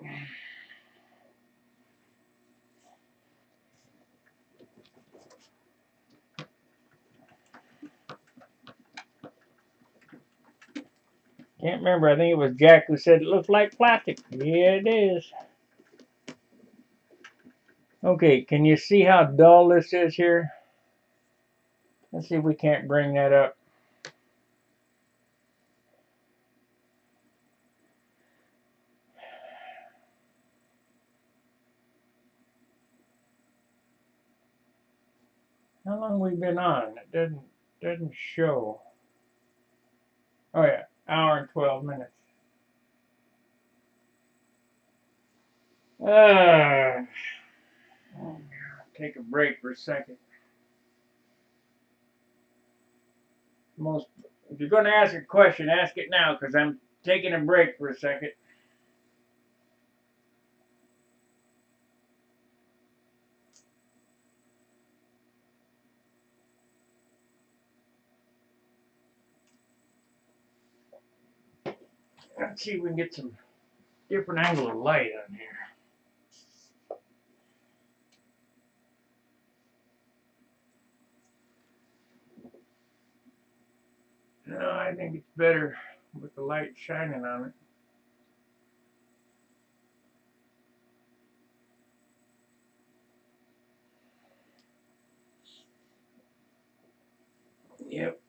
[SPEAKER 1] Can't remember. I think it was Jack who said it looks like plastic. Yeah, it is. Okay, can you see how dull this is here? Let's see if we can't bring that up. How long we been on? It doesn't show. Oh yeah, hour and 12 minutes. Uh, take a break for a second. Most, if you're going to ask a question, ask it now because I'm taking a break for a second. Let's see if we can get some different angle of light on here. No, I think it's better with the light shining on it. Yep.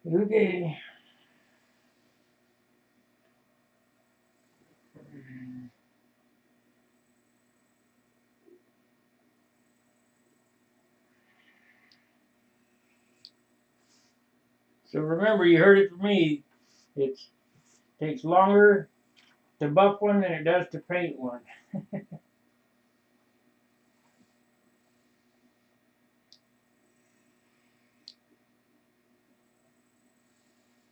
[SPEAKER 1] Okay. So remember, you heard it from me. It takes longer to buff one than it does to paint one.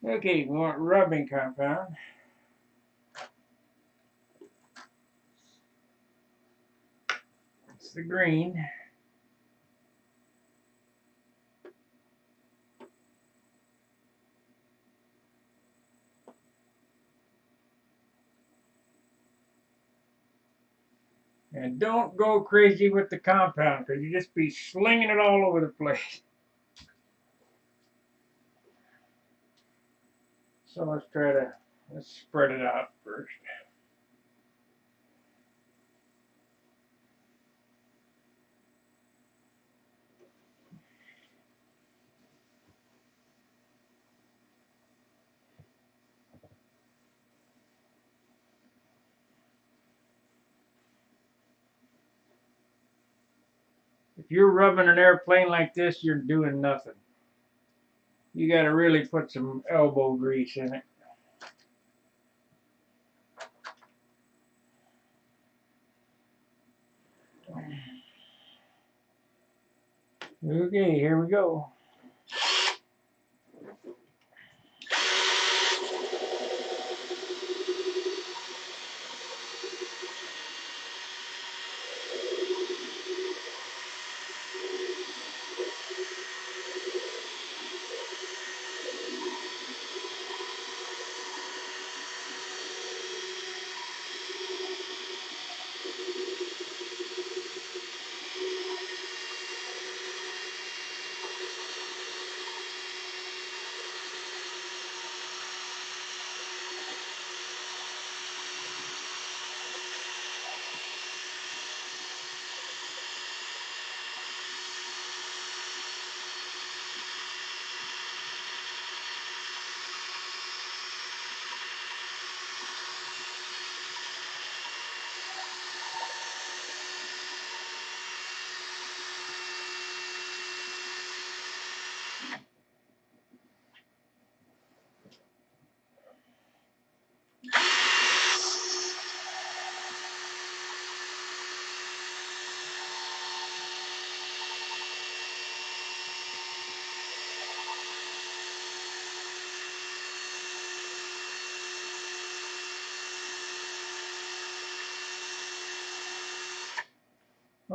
[SPEAKER 1] Okay, we want rubbing compound. It's the green. And don't go crazy with the compound because you just be slinging it all over the place. So let's spread it out first. If you're rubbing an airplane like this, you're doing nothing. You got to really put some elbow grease in it. Okay, here we go.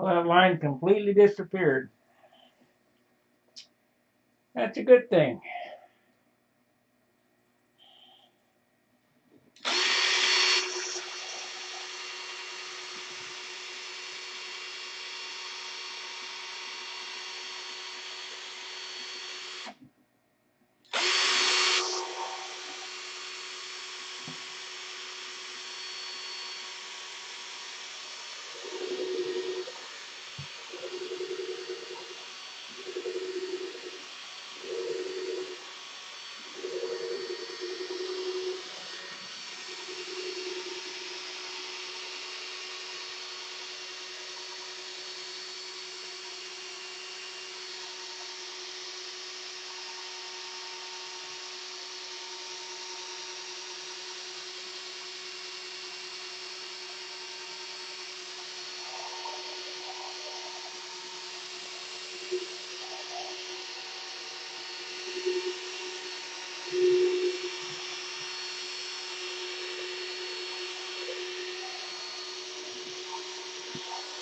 [SPEAKER 1] Well, that line completely disappeared. That's a good thing.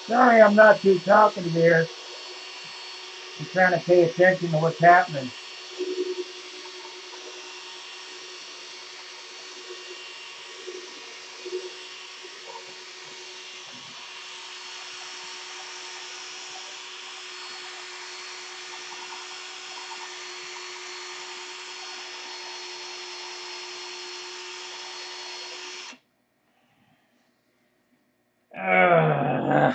[SPEAKER 1] Sorry, I'm not too talkative here. I'm trying to pay attention to what's happening. Uh,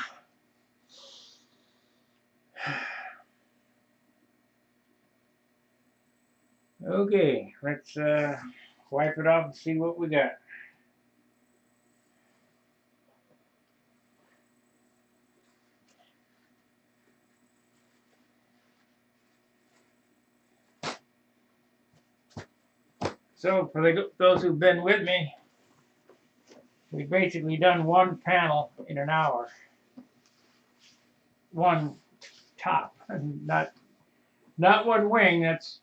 [SPEAKER 1] okay, let's wipe it off and see what we got. So for those who've been with me, we've basically done one panel in an hour. One top, not one wing. That's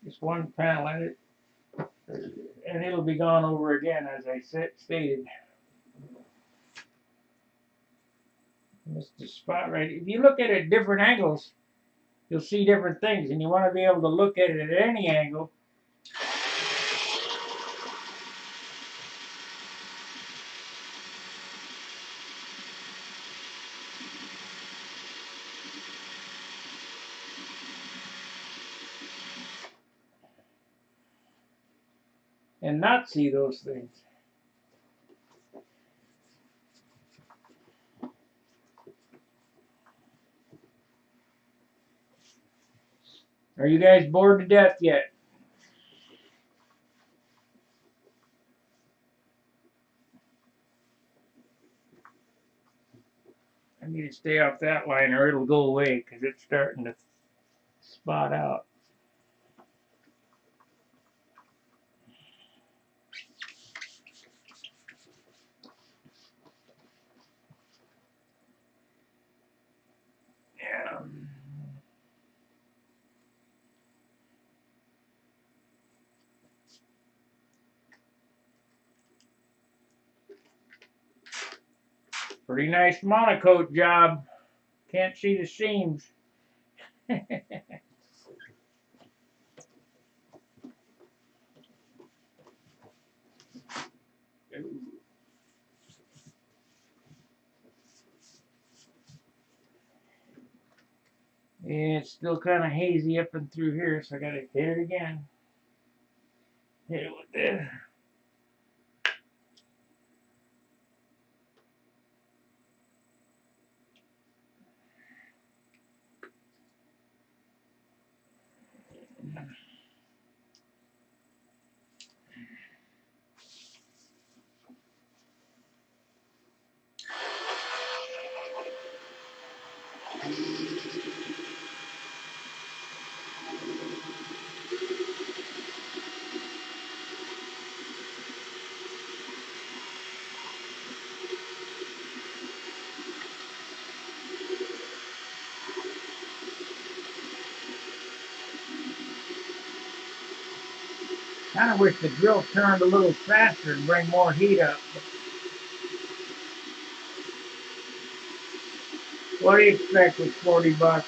[SPEAKER 1] just one panel, and it'll be gone over again, as I stated. This is the spot right. If you look at it at different angles, you'll see different things, and you want to be able to look at it at any angle. And not see those things. Are you guys bored to death yet? I need to stay off that line or it'll go away because it's starting to spot out. Yeah. Pretty nice monocoat job. Can't see the seams. Yeah, it's still kind of hazy up and through here, so I gotta hit it again. Hit it with this. Kind of wish the drill turned a little faster and bring more heat up. What do you expect with 40 bucks?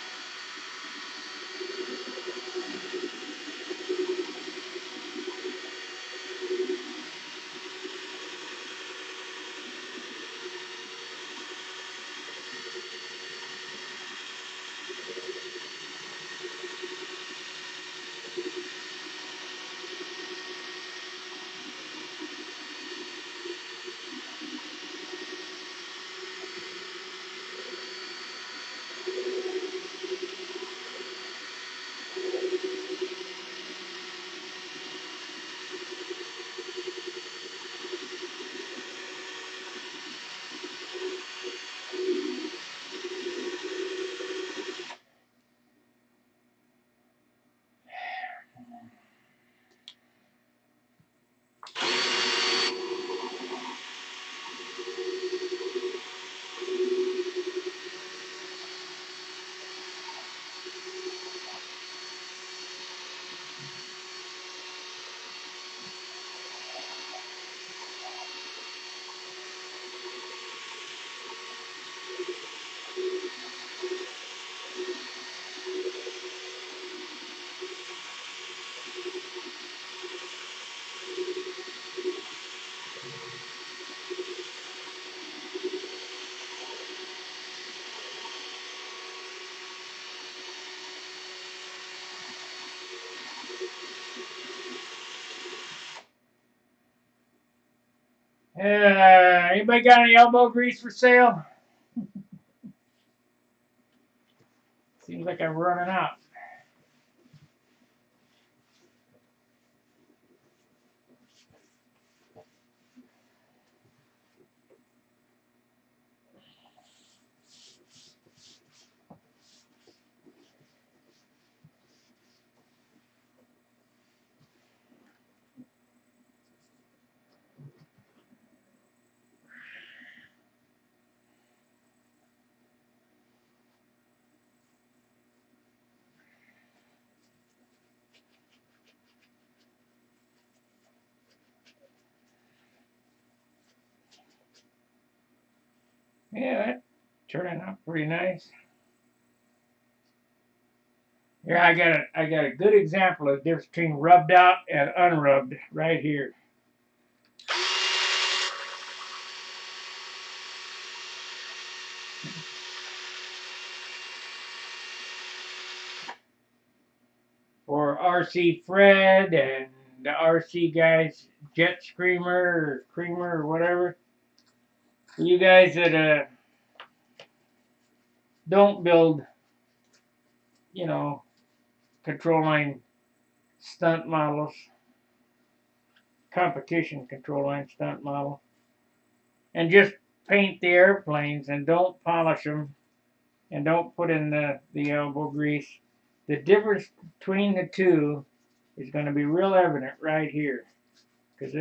[SPEAKER 1] Anybody got any elbow grease for sale? Seems like I'm running out. Yeah, that's turning out pretty nice. Here I got a good example of the difference between rubbed out and unrubbed right here. For RC Fred and the RC guys, Jet Screamer or Creamer or whatever. For you guys that don't build, you know, control line stunt models, competition control line stunt model, and just paint the airplanes and don't polish them and don't put in the elbow grease. The difference between the two is going to be real evident right here, because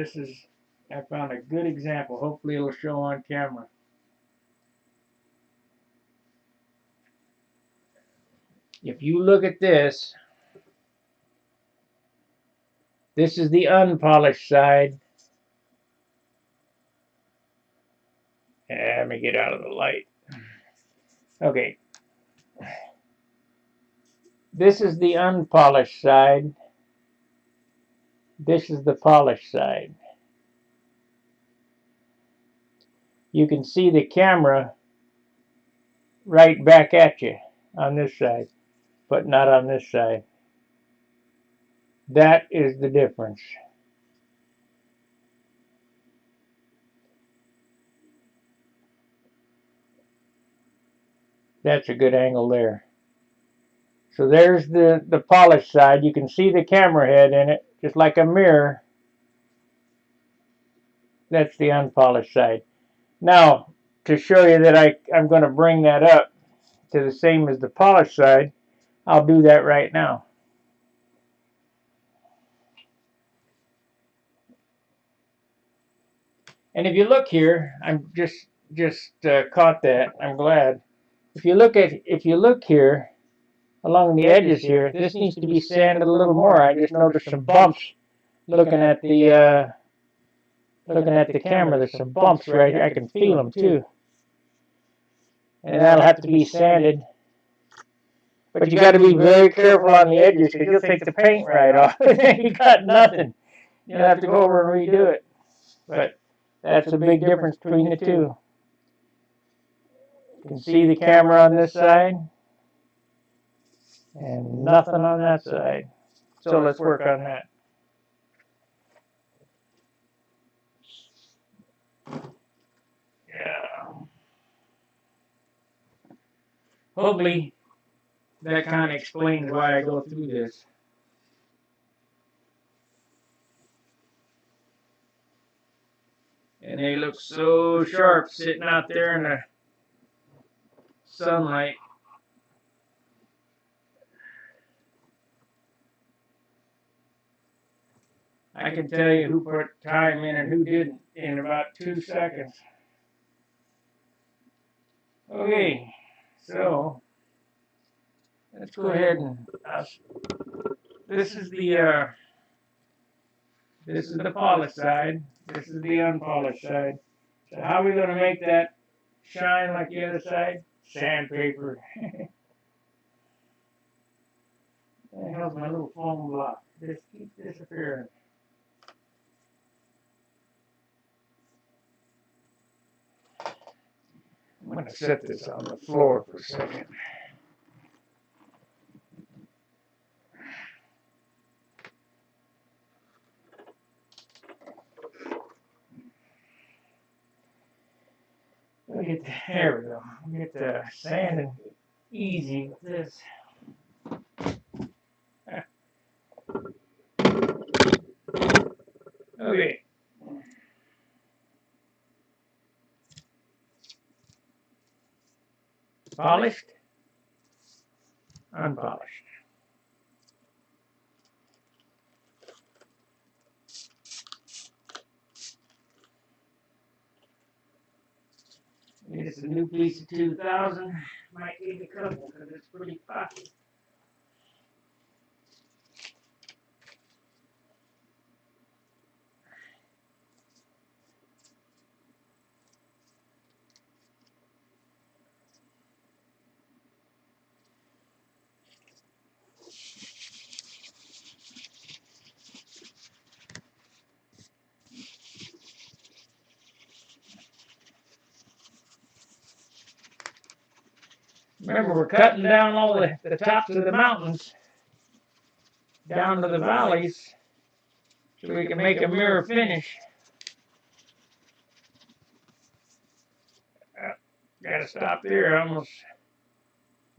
[SPEAKER 1] I found a good example. Hopefully it'll show on camera. If you look at this is the unpolished side. Let me get out of the light. Okay. This is the unpolished side. This is the polished side. You can see the camera right back at you on this side, but not on this side. That is the difference. That's a good angle there. So there's the polished side. You can see the camera head in it, just like a mirror. That's the unpolished side. Now, to show you that I'm going to bring that up to the same as the polished side, I'll do that right now. And if you look here, I'm just caught that. I'm glad. If you look here along the edges here, this needs to be sanded a little more. I just noticed some bumps looking at the camera. There's some bumps right here. I can feel them too. and that'll have to be sanded. But you got to be very careful on the edges because you'll take the paint right off. You got nothing. You'll have to go over and redo it. But that's a big difference between the two. You can see the camera on this side and nothing on that side. So let's work on that. Yeah. Hopefully that kind of explains why I go through this. And they look so sharp sitting out there in the sunlight. I can tell you who put time in and who didn't in about 2 seconds. Okay, so let's go ahead and this is the polished side. This is the unpolished side. So how are we going to make that shine like the other side? Sandpaper. What the hell's my little foam block? This keeps disappearing. I'm going to set this on the floor for a second. There we go. We get the sanding easy with this. Okay. Polished, unpolished. It's a new piece of 2000. Might need a couple because it's pretty pocky. Remember, we're cutting down all the tops of the mountains down to the valleys so we can make a mirror finish. Gotta stop there.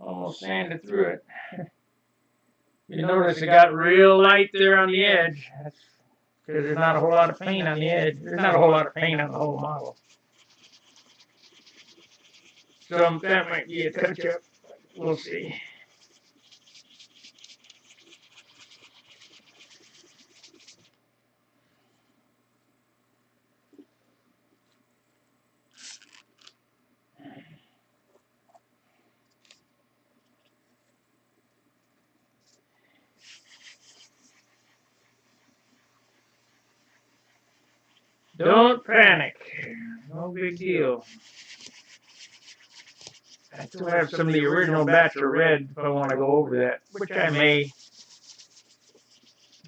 [SPEAKER 1] Almost sanded through it. You notice it got real light there on the edge. That's because there's not a whole lot of paint on the edge. There's not a whole lot of paint on the whole model. So that might be a touch-up. We'll see. Don't panic. No big deal. I still have some of the original batch of red if I want to go over that, which I may.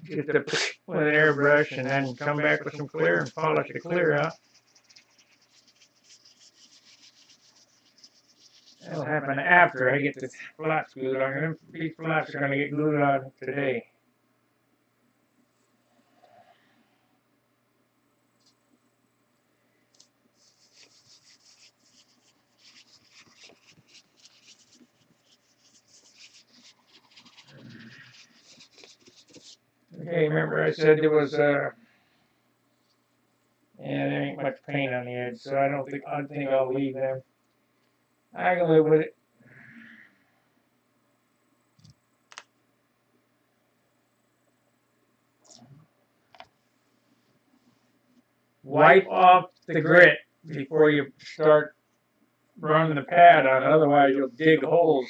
[SPEAKER 1] Get the with an airbrush and then come back with some clear and polish the clear out. That'll happen after I get the flaps glued on. These flaps are going to get glued on today. Okay, remember I said there was yeah, there ain't much paint on the edge, so I think I'll leave them. I can live with it. Wipe off the grit before you start running the pad on, otherwise you'll dig holes.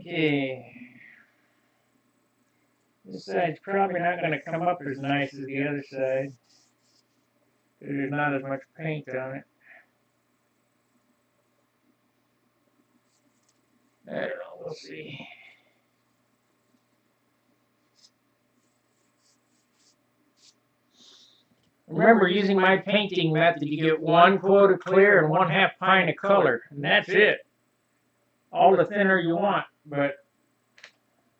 [SPEAKER 1] Okay. This side's probably not going to come up as nice as the other side, because there's not as much paint on it. I don't know, we'll see. Remember, using my painting method, you get 1 coat of clear and 1/2 pint of color, and that's it. All the thinner you want, but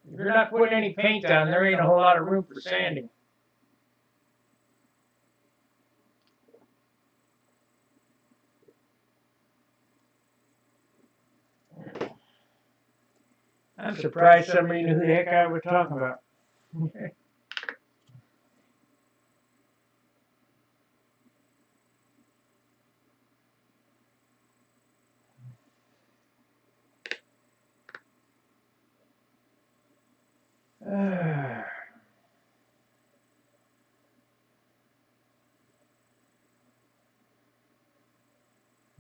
[SPEAKER 1] if you're not putting any paint on, there ain't a whole lot of room for sanding. I'm surprised somebody knew who the heck I was talking about.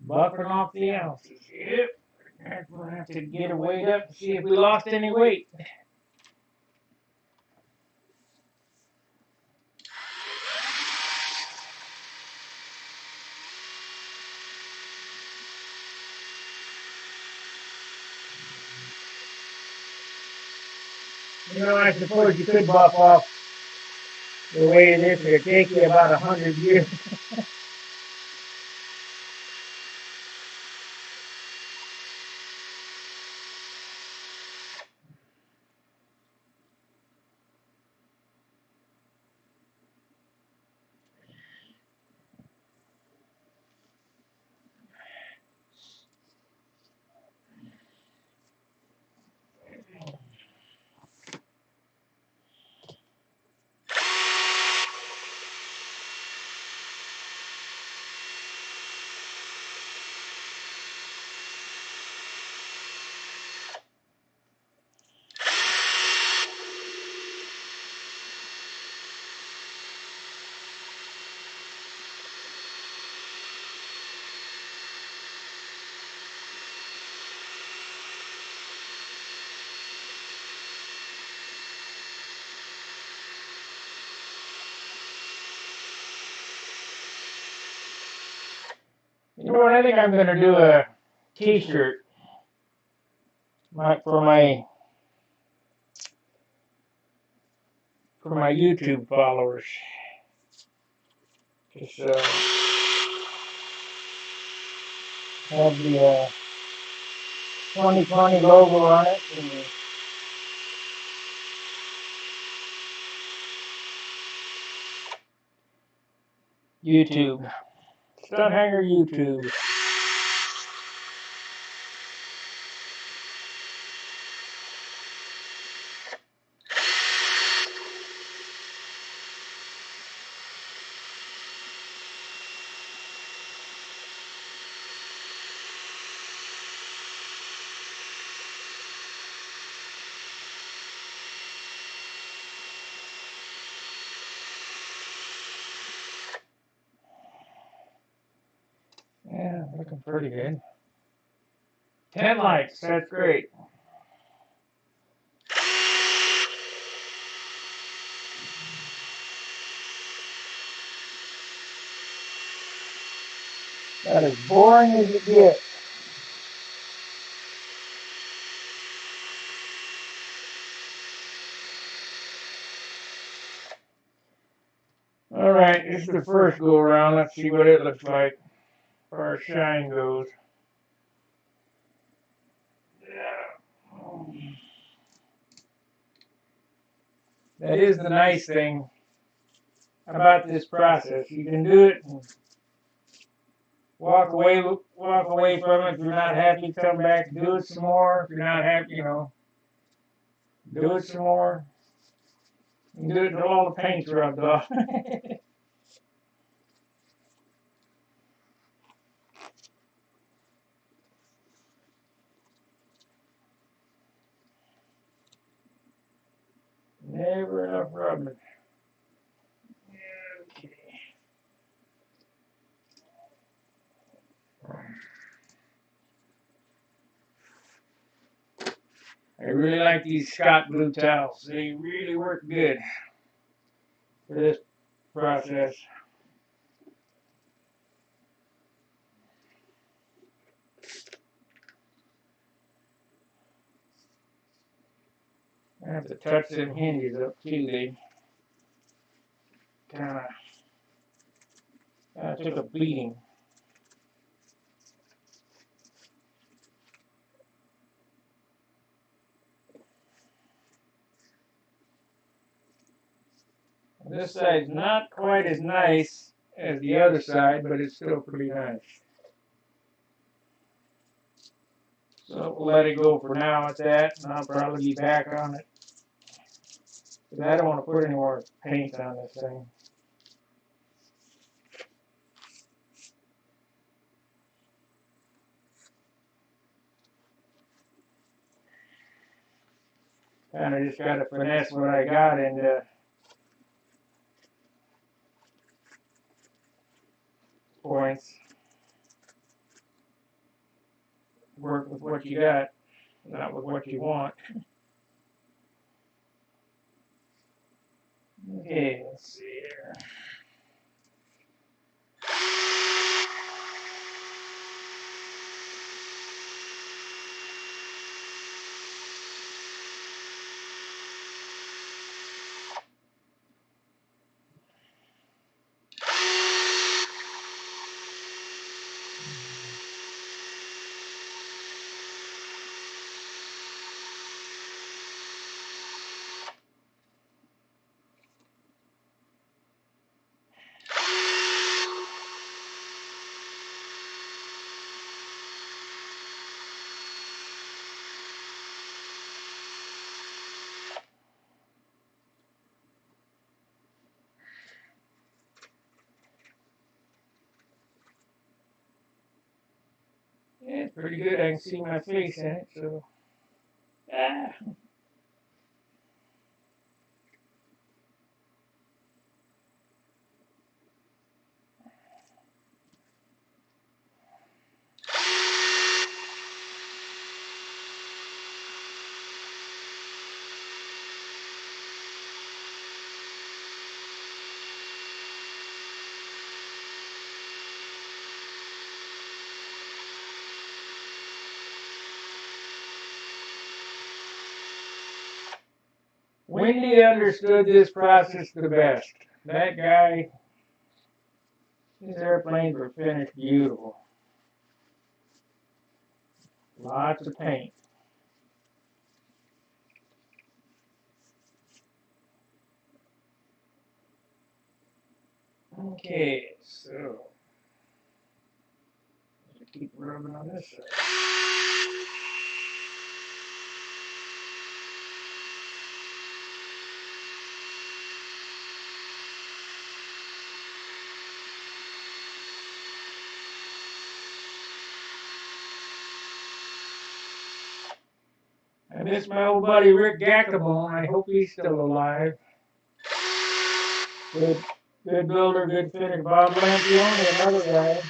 [SPEAKER 1] Buffing off the ounces. Yep. We'll have to get a weight up to see if we lost any weight. You know, I suppose you could buff off the way it is. It'd take you about 100 years. You know what? I think I'm going to do a T-shirt for my YouTube followers. Just have the 2020 logo on it. And YouTube. Stud Hanger YouTube. Yeah, looking pretty good. 10 likes, that's great. That is boring as it gets. Alright, this is the first go around. Let's see what it looks like as far as shine goes. That is the nice thing about this process. You can do it and walk away from it. If you're not happy, come back, do it some more. If you're not happy, do it some more. You can do it until all the paint's rubbed off. Never enough rubbing. Okay. I really like these Scott Blue towels. They really work good for this process. I have to touch them hinges up too. They kind of took a beating. This side's not quite as nice as the other side, but it's still pretty nice. So we'll let it go for now at that, and I'll probably be back on it. But I don't want to put any more paint on this thing. Kind of just got to finesse what I got and points. Work with what you got, not with what you want. Okay, let's see here. Yeah, it's pretty good. I can see my face in it, so. Ah. Wendy understood this process the best. That guy, his airplanes were finished beautiful. Lots of paint. Okay, so keep rubbing on this side. I miss my old buddy Rick Gackabone. I hope he's still alive. Good builder, good fitter. Bob Lampione, another guy.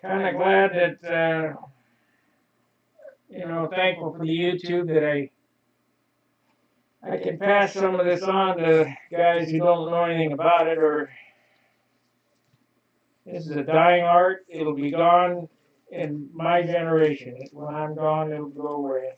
[SPEAKER 1] Kind of glad that, thankful for the YouTube that I can pass some of this on to guys who don't know anything about it, or this is a dying art. It'll be gone in my generation. When I'm gone, it'll go away.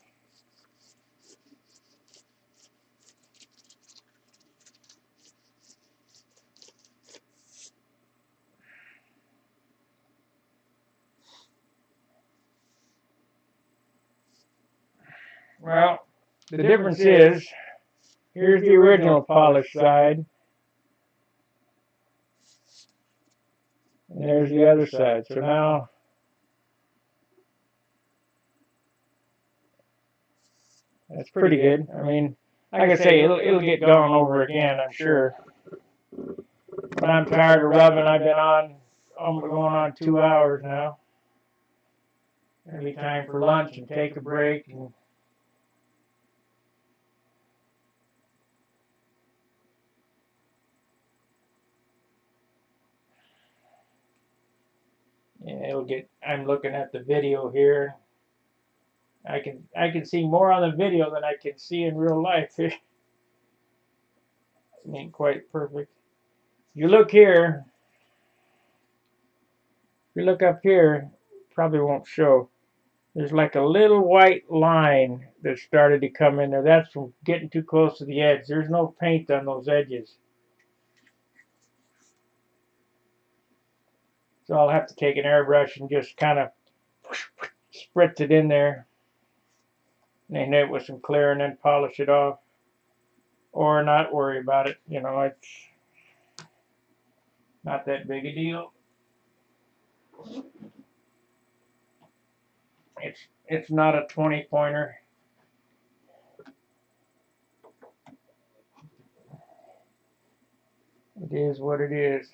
[SPEAKER 1] Well, the difference is, here's the original polished side, and there's the other side. So now, that's pretty good. I mean, like I say, it'll get gone over again, I'm sure. But I'm tired of rubbing. I've been going on 2 hours now. It'll be time for lunch and take a break. And I'm looking at the video here. I can see more on the video than I can see in real life. It ain't quite perfect. You look here, if you look up here, probably won't show. There's like a little white line that started to come in there. That's from getting too close to the edge. There's no paint on those edges. So I'll have to take an airbrush and just kind of spritz it in there. And hit it with some clear and then polish it off. Or not worry about it. You know, it's not that big a deal. It's not a 20-pointer. It is what it is.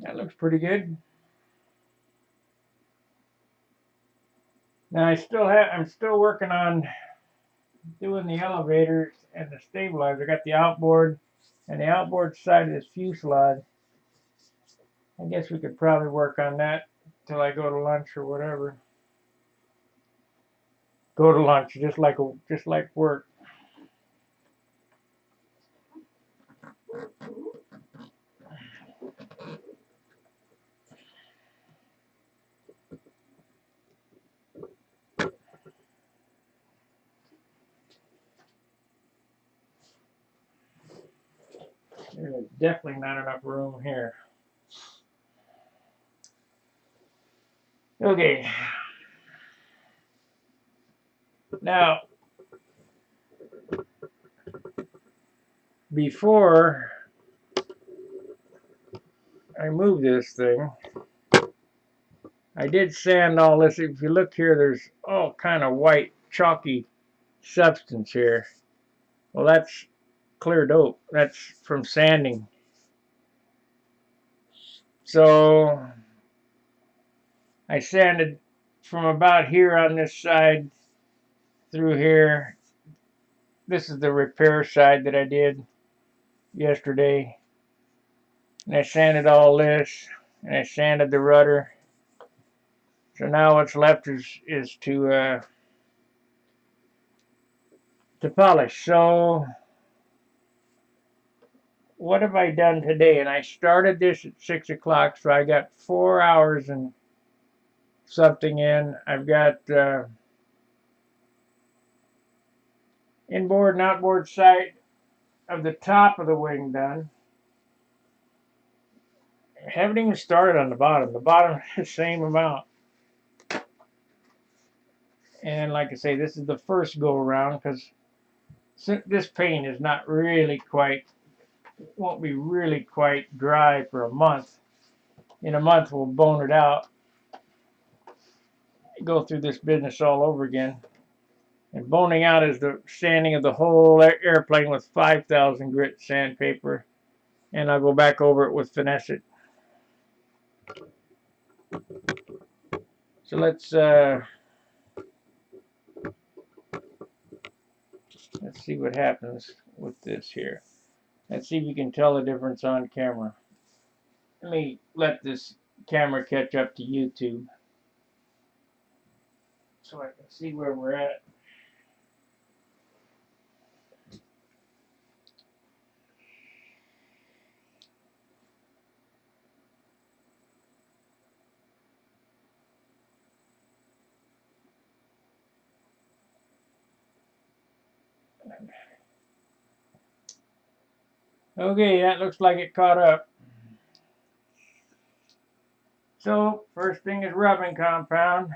[SPEAKER 1] That looks pretty good. Now I'm still working on doing the elevators and the stabilizer. I got the outboard and the outboard side of this fuselage. I guess we could probably work on that till I go to lunch or whatever. Go to lunch just like work. There's definitely not enough room here. Okay. Now, before I move this thing, I did sand all this. If you look here, there's all kind of white, chalky substance here. Well, that's clear dope. That's from sanding. So I sanded from about here on this side through here. This is the repair side that I did yesterday. And I sanded all this, and I sanded the rudder. So now what's left is to polish. So what have I done today? And I started this at 6 o'clock, so I got 4 hours and something in. I've got inboard and outboard sight of the top of the wing done. I haven't even started on the bottom. The bottom is the same amount. And like I say, this is the first go around because this paint is not really quite, won't be really quite dry for a month. In a month we'll bone it out, go through this business all over again. And boning out is the sanding of the whole airplane with 5,000 grit sandpaper, and I'll go back over it with Finesse It. So let's see what happens with this here. Let's see if you can tell the difference on camera. Let me let this camera catch up to YouTube so I can see where we're at. Okay, that looks like it caught up. So, first thing is rubbing compound.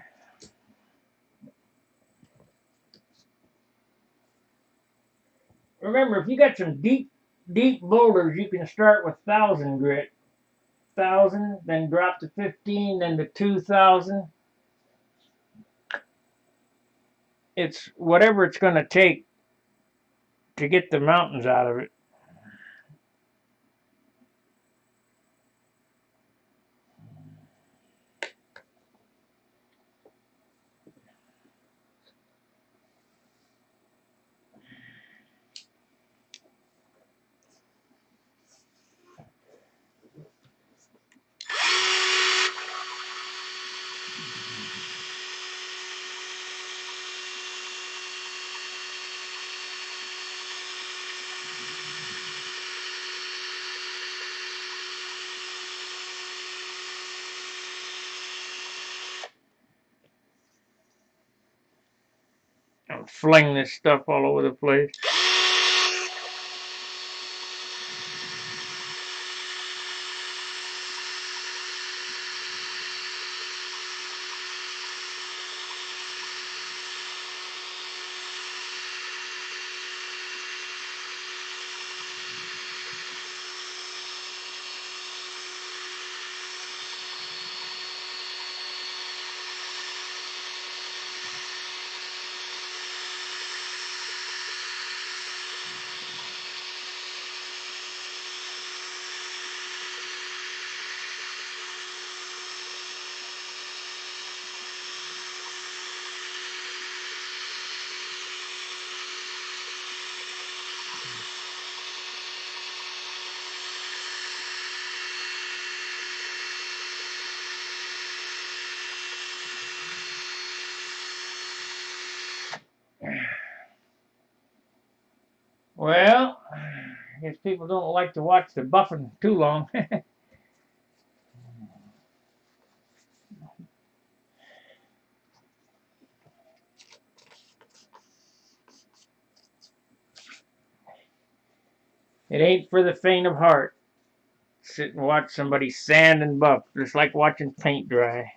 [SPEAKER 1] remember, if you got some deep boulders, you can start with 1,000 grit. 1,000, then drop to 15, then to 2,000. It's whatever it's going to take to get the mountains out of it. I'll fling this stuff all over the place. Well, I guess people don't like to watch the buffing too long. It ain't for the faint of heart. Sit and watch somebody sand and buff, just like watching paint dry.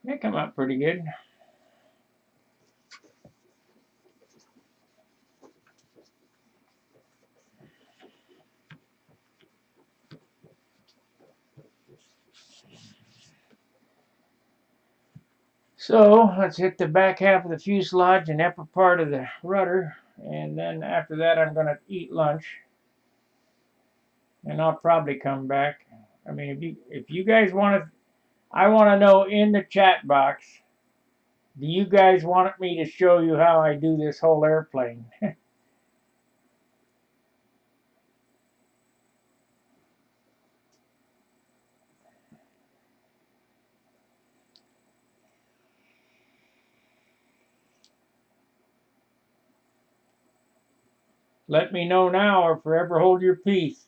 [SPEAKER 1] They come out pretty good. So let's hit the back half of the fuselage and upper part of the rudder, and then after that I'm going to eat lunch, and I'll probably come back. I mean, if you guys want to, I want to know in the chat box, do you guys want me to show you how I do this whole airplane? Let me know now or forever hold your peace.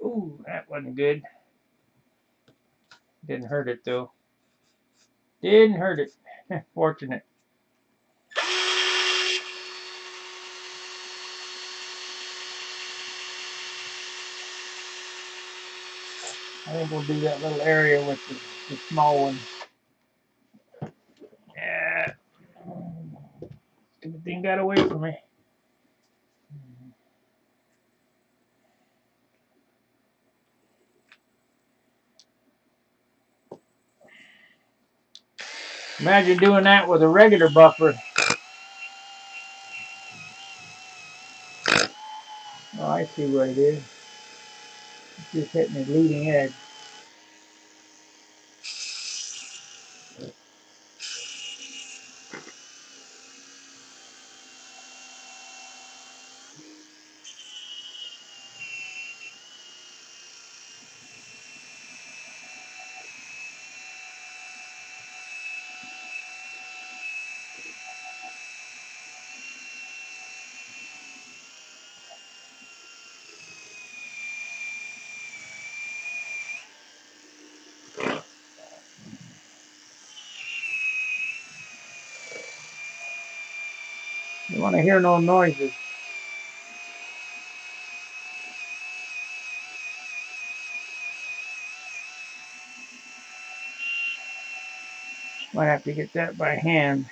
[SPEAKER 1] Ooh, that wasn't good. Didn't hurt it though. Didn't hurt it. Fortunate. I think we'll do that little area with the small one. Yeah. Stupid thing got away from me. Imagine doing that with a regular buffer. Oh, I see what it is. It's just hitting the leading edge. You want to hear no noises. Might have to get that by hand.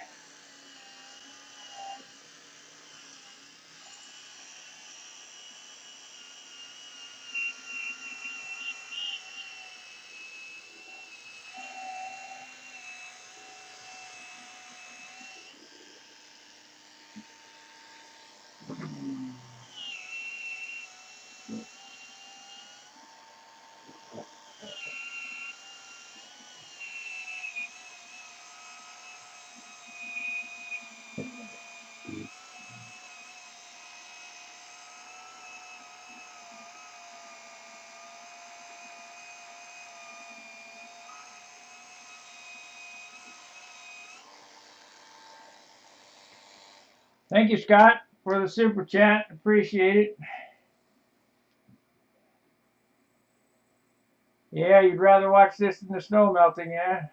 [SPEAKER 1] Thank you, Scott, for the super chat. Appreciate it. Yeah, you'd rather watch this than the snow melting, yeah?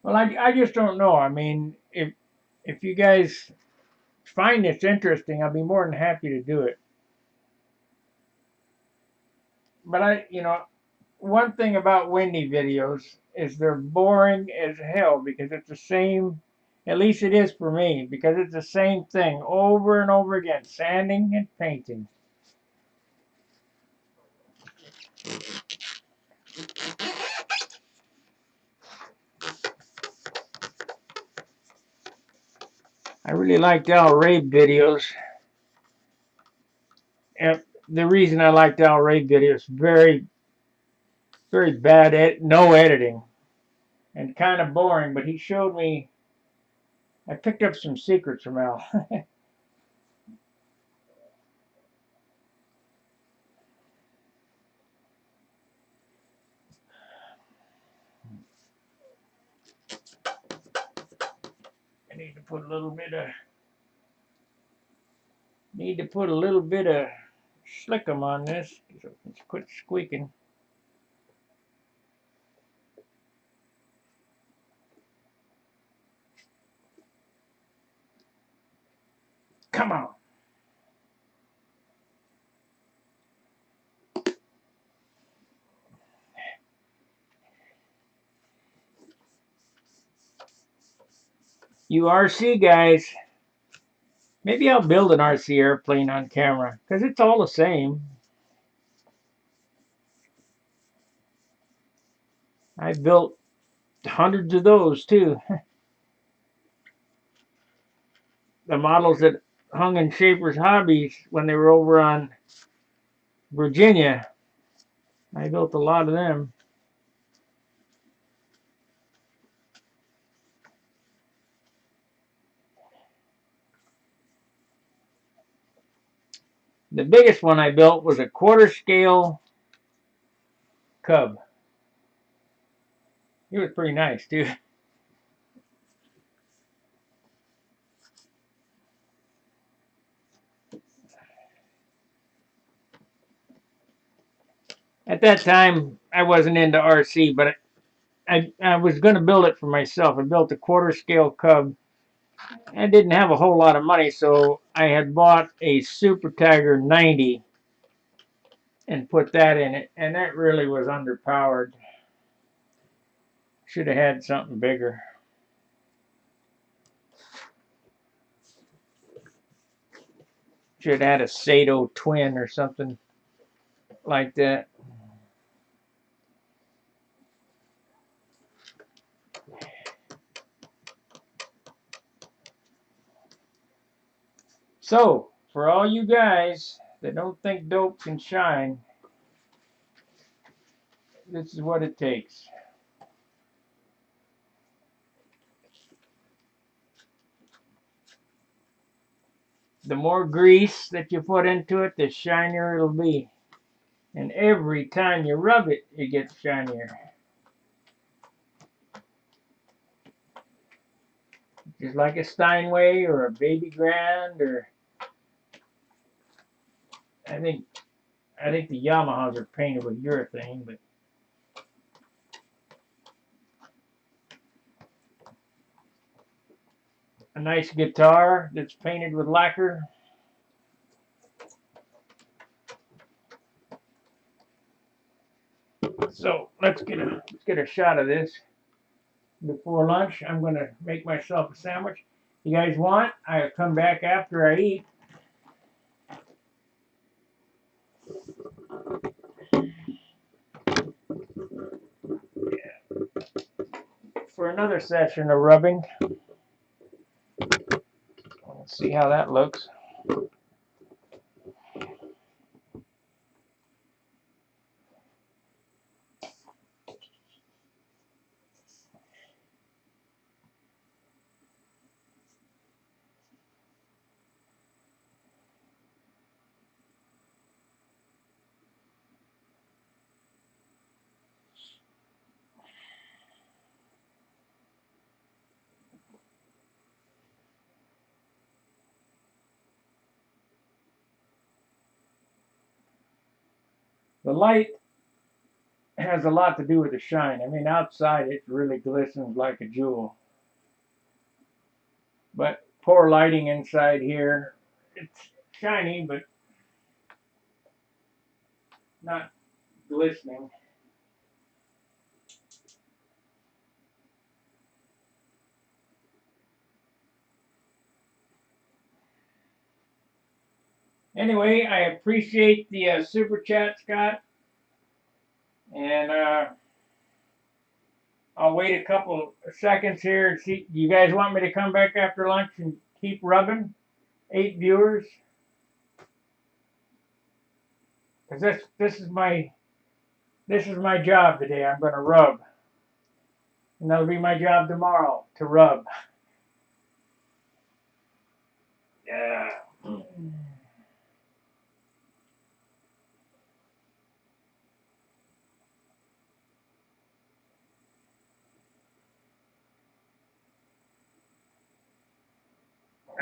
[SPEAKER 1] Well, I just don't know. I mean, if you guys find this interesting, I'll be more than happy to do it. But one thing about Wendy videos is they're boring as hell because it's the same, at least it is for me, because it's the same thing over and over again, sanding and painting. I really liked Al Rabe videos. And the reason I liked Al Rabe videos, very, very bad, no editing, and kind of boring, but he showed me, I picked up some secrets from Al. I need to put a little bit of slickum on this so it's quit squeaking. Come on. You RC guys, maybe I'll build an RC airplane on camera because it's all the same. I built hundreds of those too. The models that hung in Schaefer's Hobbies when they were over on Virginia, I built a lot of them. The biggest one I built was a quarter scale Cub. It was pretty nice too. At that time, I wasn't into RC, but I was going to build it for myself. I built a quarter scale Cub. I didn't have a whole lot of money, so I had bought a Super Tiger 90 and put that in it, and that really was underpowered. Should have had something bigger. Should have had a Sato twin or something like that. So, for all you guys that don't think dope can shine, this is what it takes. The more grease that you put into it, the shinier it'll be. And every time you rub it, it gets shinier. Just like a Steinway or a Baby Grand, or I think the Yamahas are painted with urethane, but a nice guitar that's painted with lacquer. So let's get a shot of this before lunch. I'm gonna make myself a sandwich. You guys want? I'll come back after I eat. For another session of rubbing. Let's see how that looks. The light has a lot to do with the shine. I mean, outside it really glistens like a jewel. But poor lighting inside here, it's shiny, but not glistening. Anyway, I appreciate the super chat, Scott, and I'll wait a couple of seconds here and see. Do you guys want me to come back after lunch and keep rubbing? 8 viewers, because this is my job today. I'm going to rub, and that'll be my job tomorrow to rub. Yeah.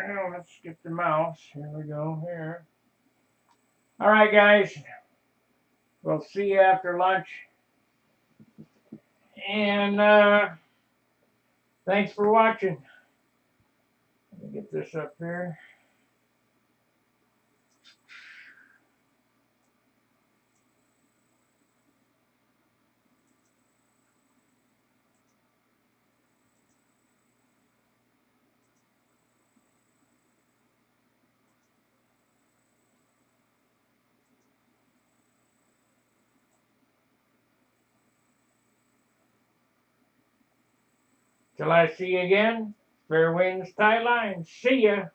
[SPEAKER 1] Now let's get the mouse. Here we go. Here. All right, guys. We'll see you after lunch. And thanks for watching. Let me get this up here. Till I see you again, fair winds, tight lines. See ya.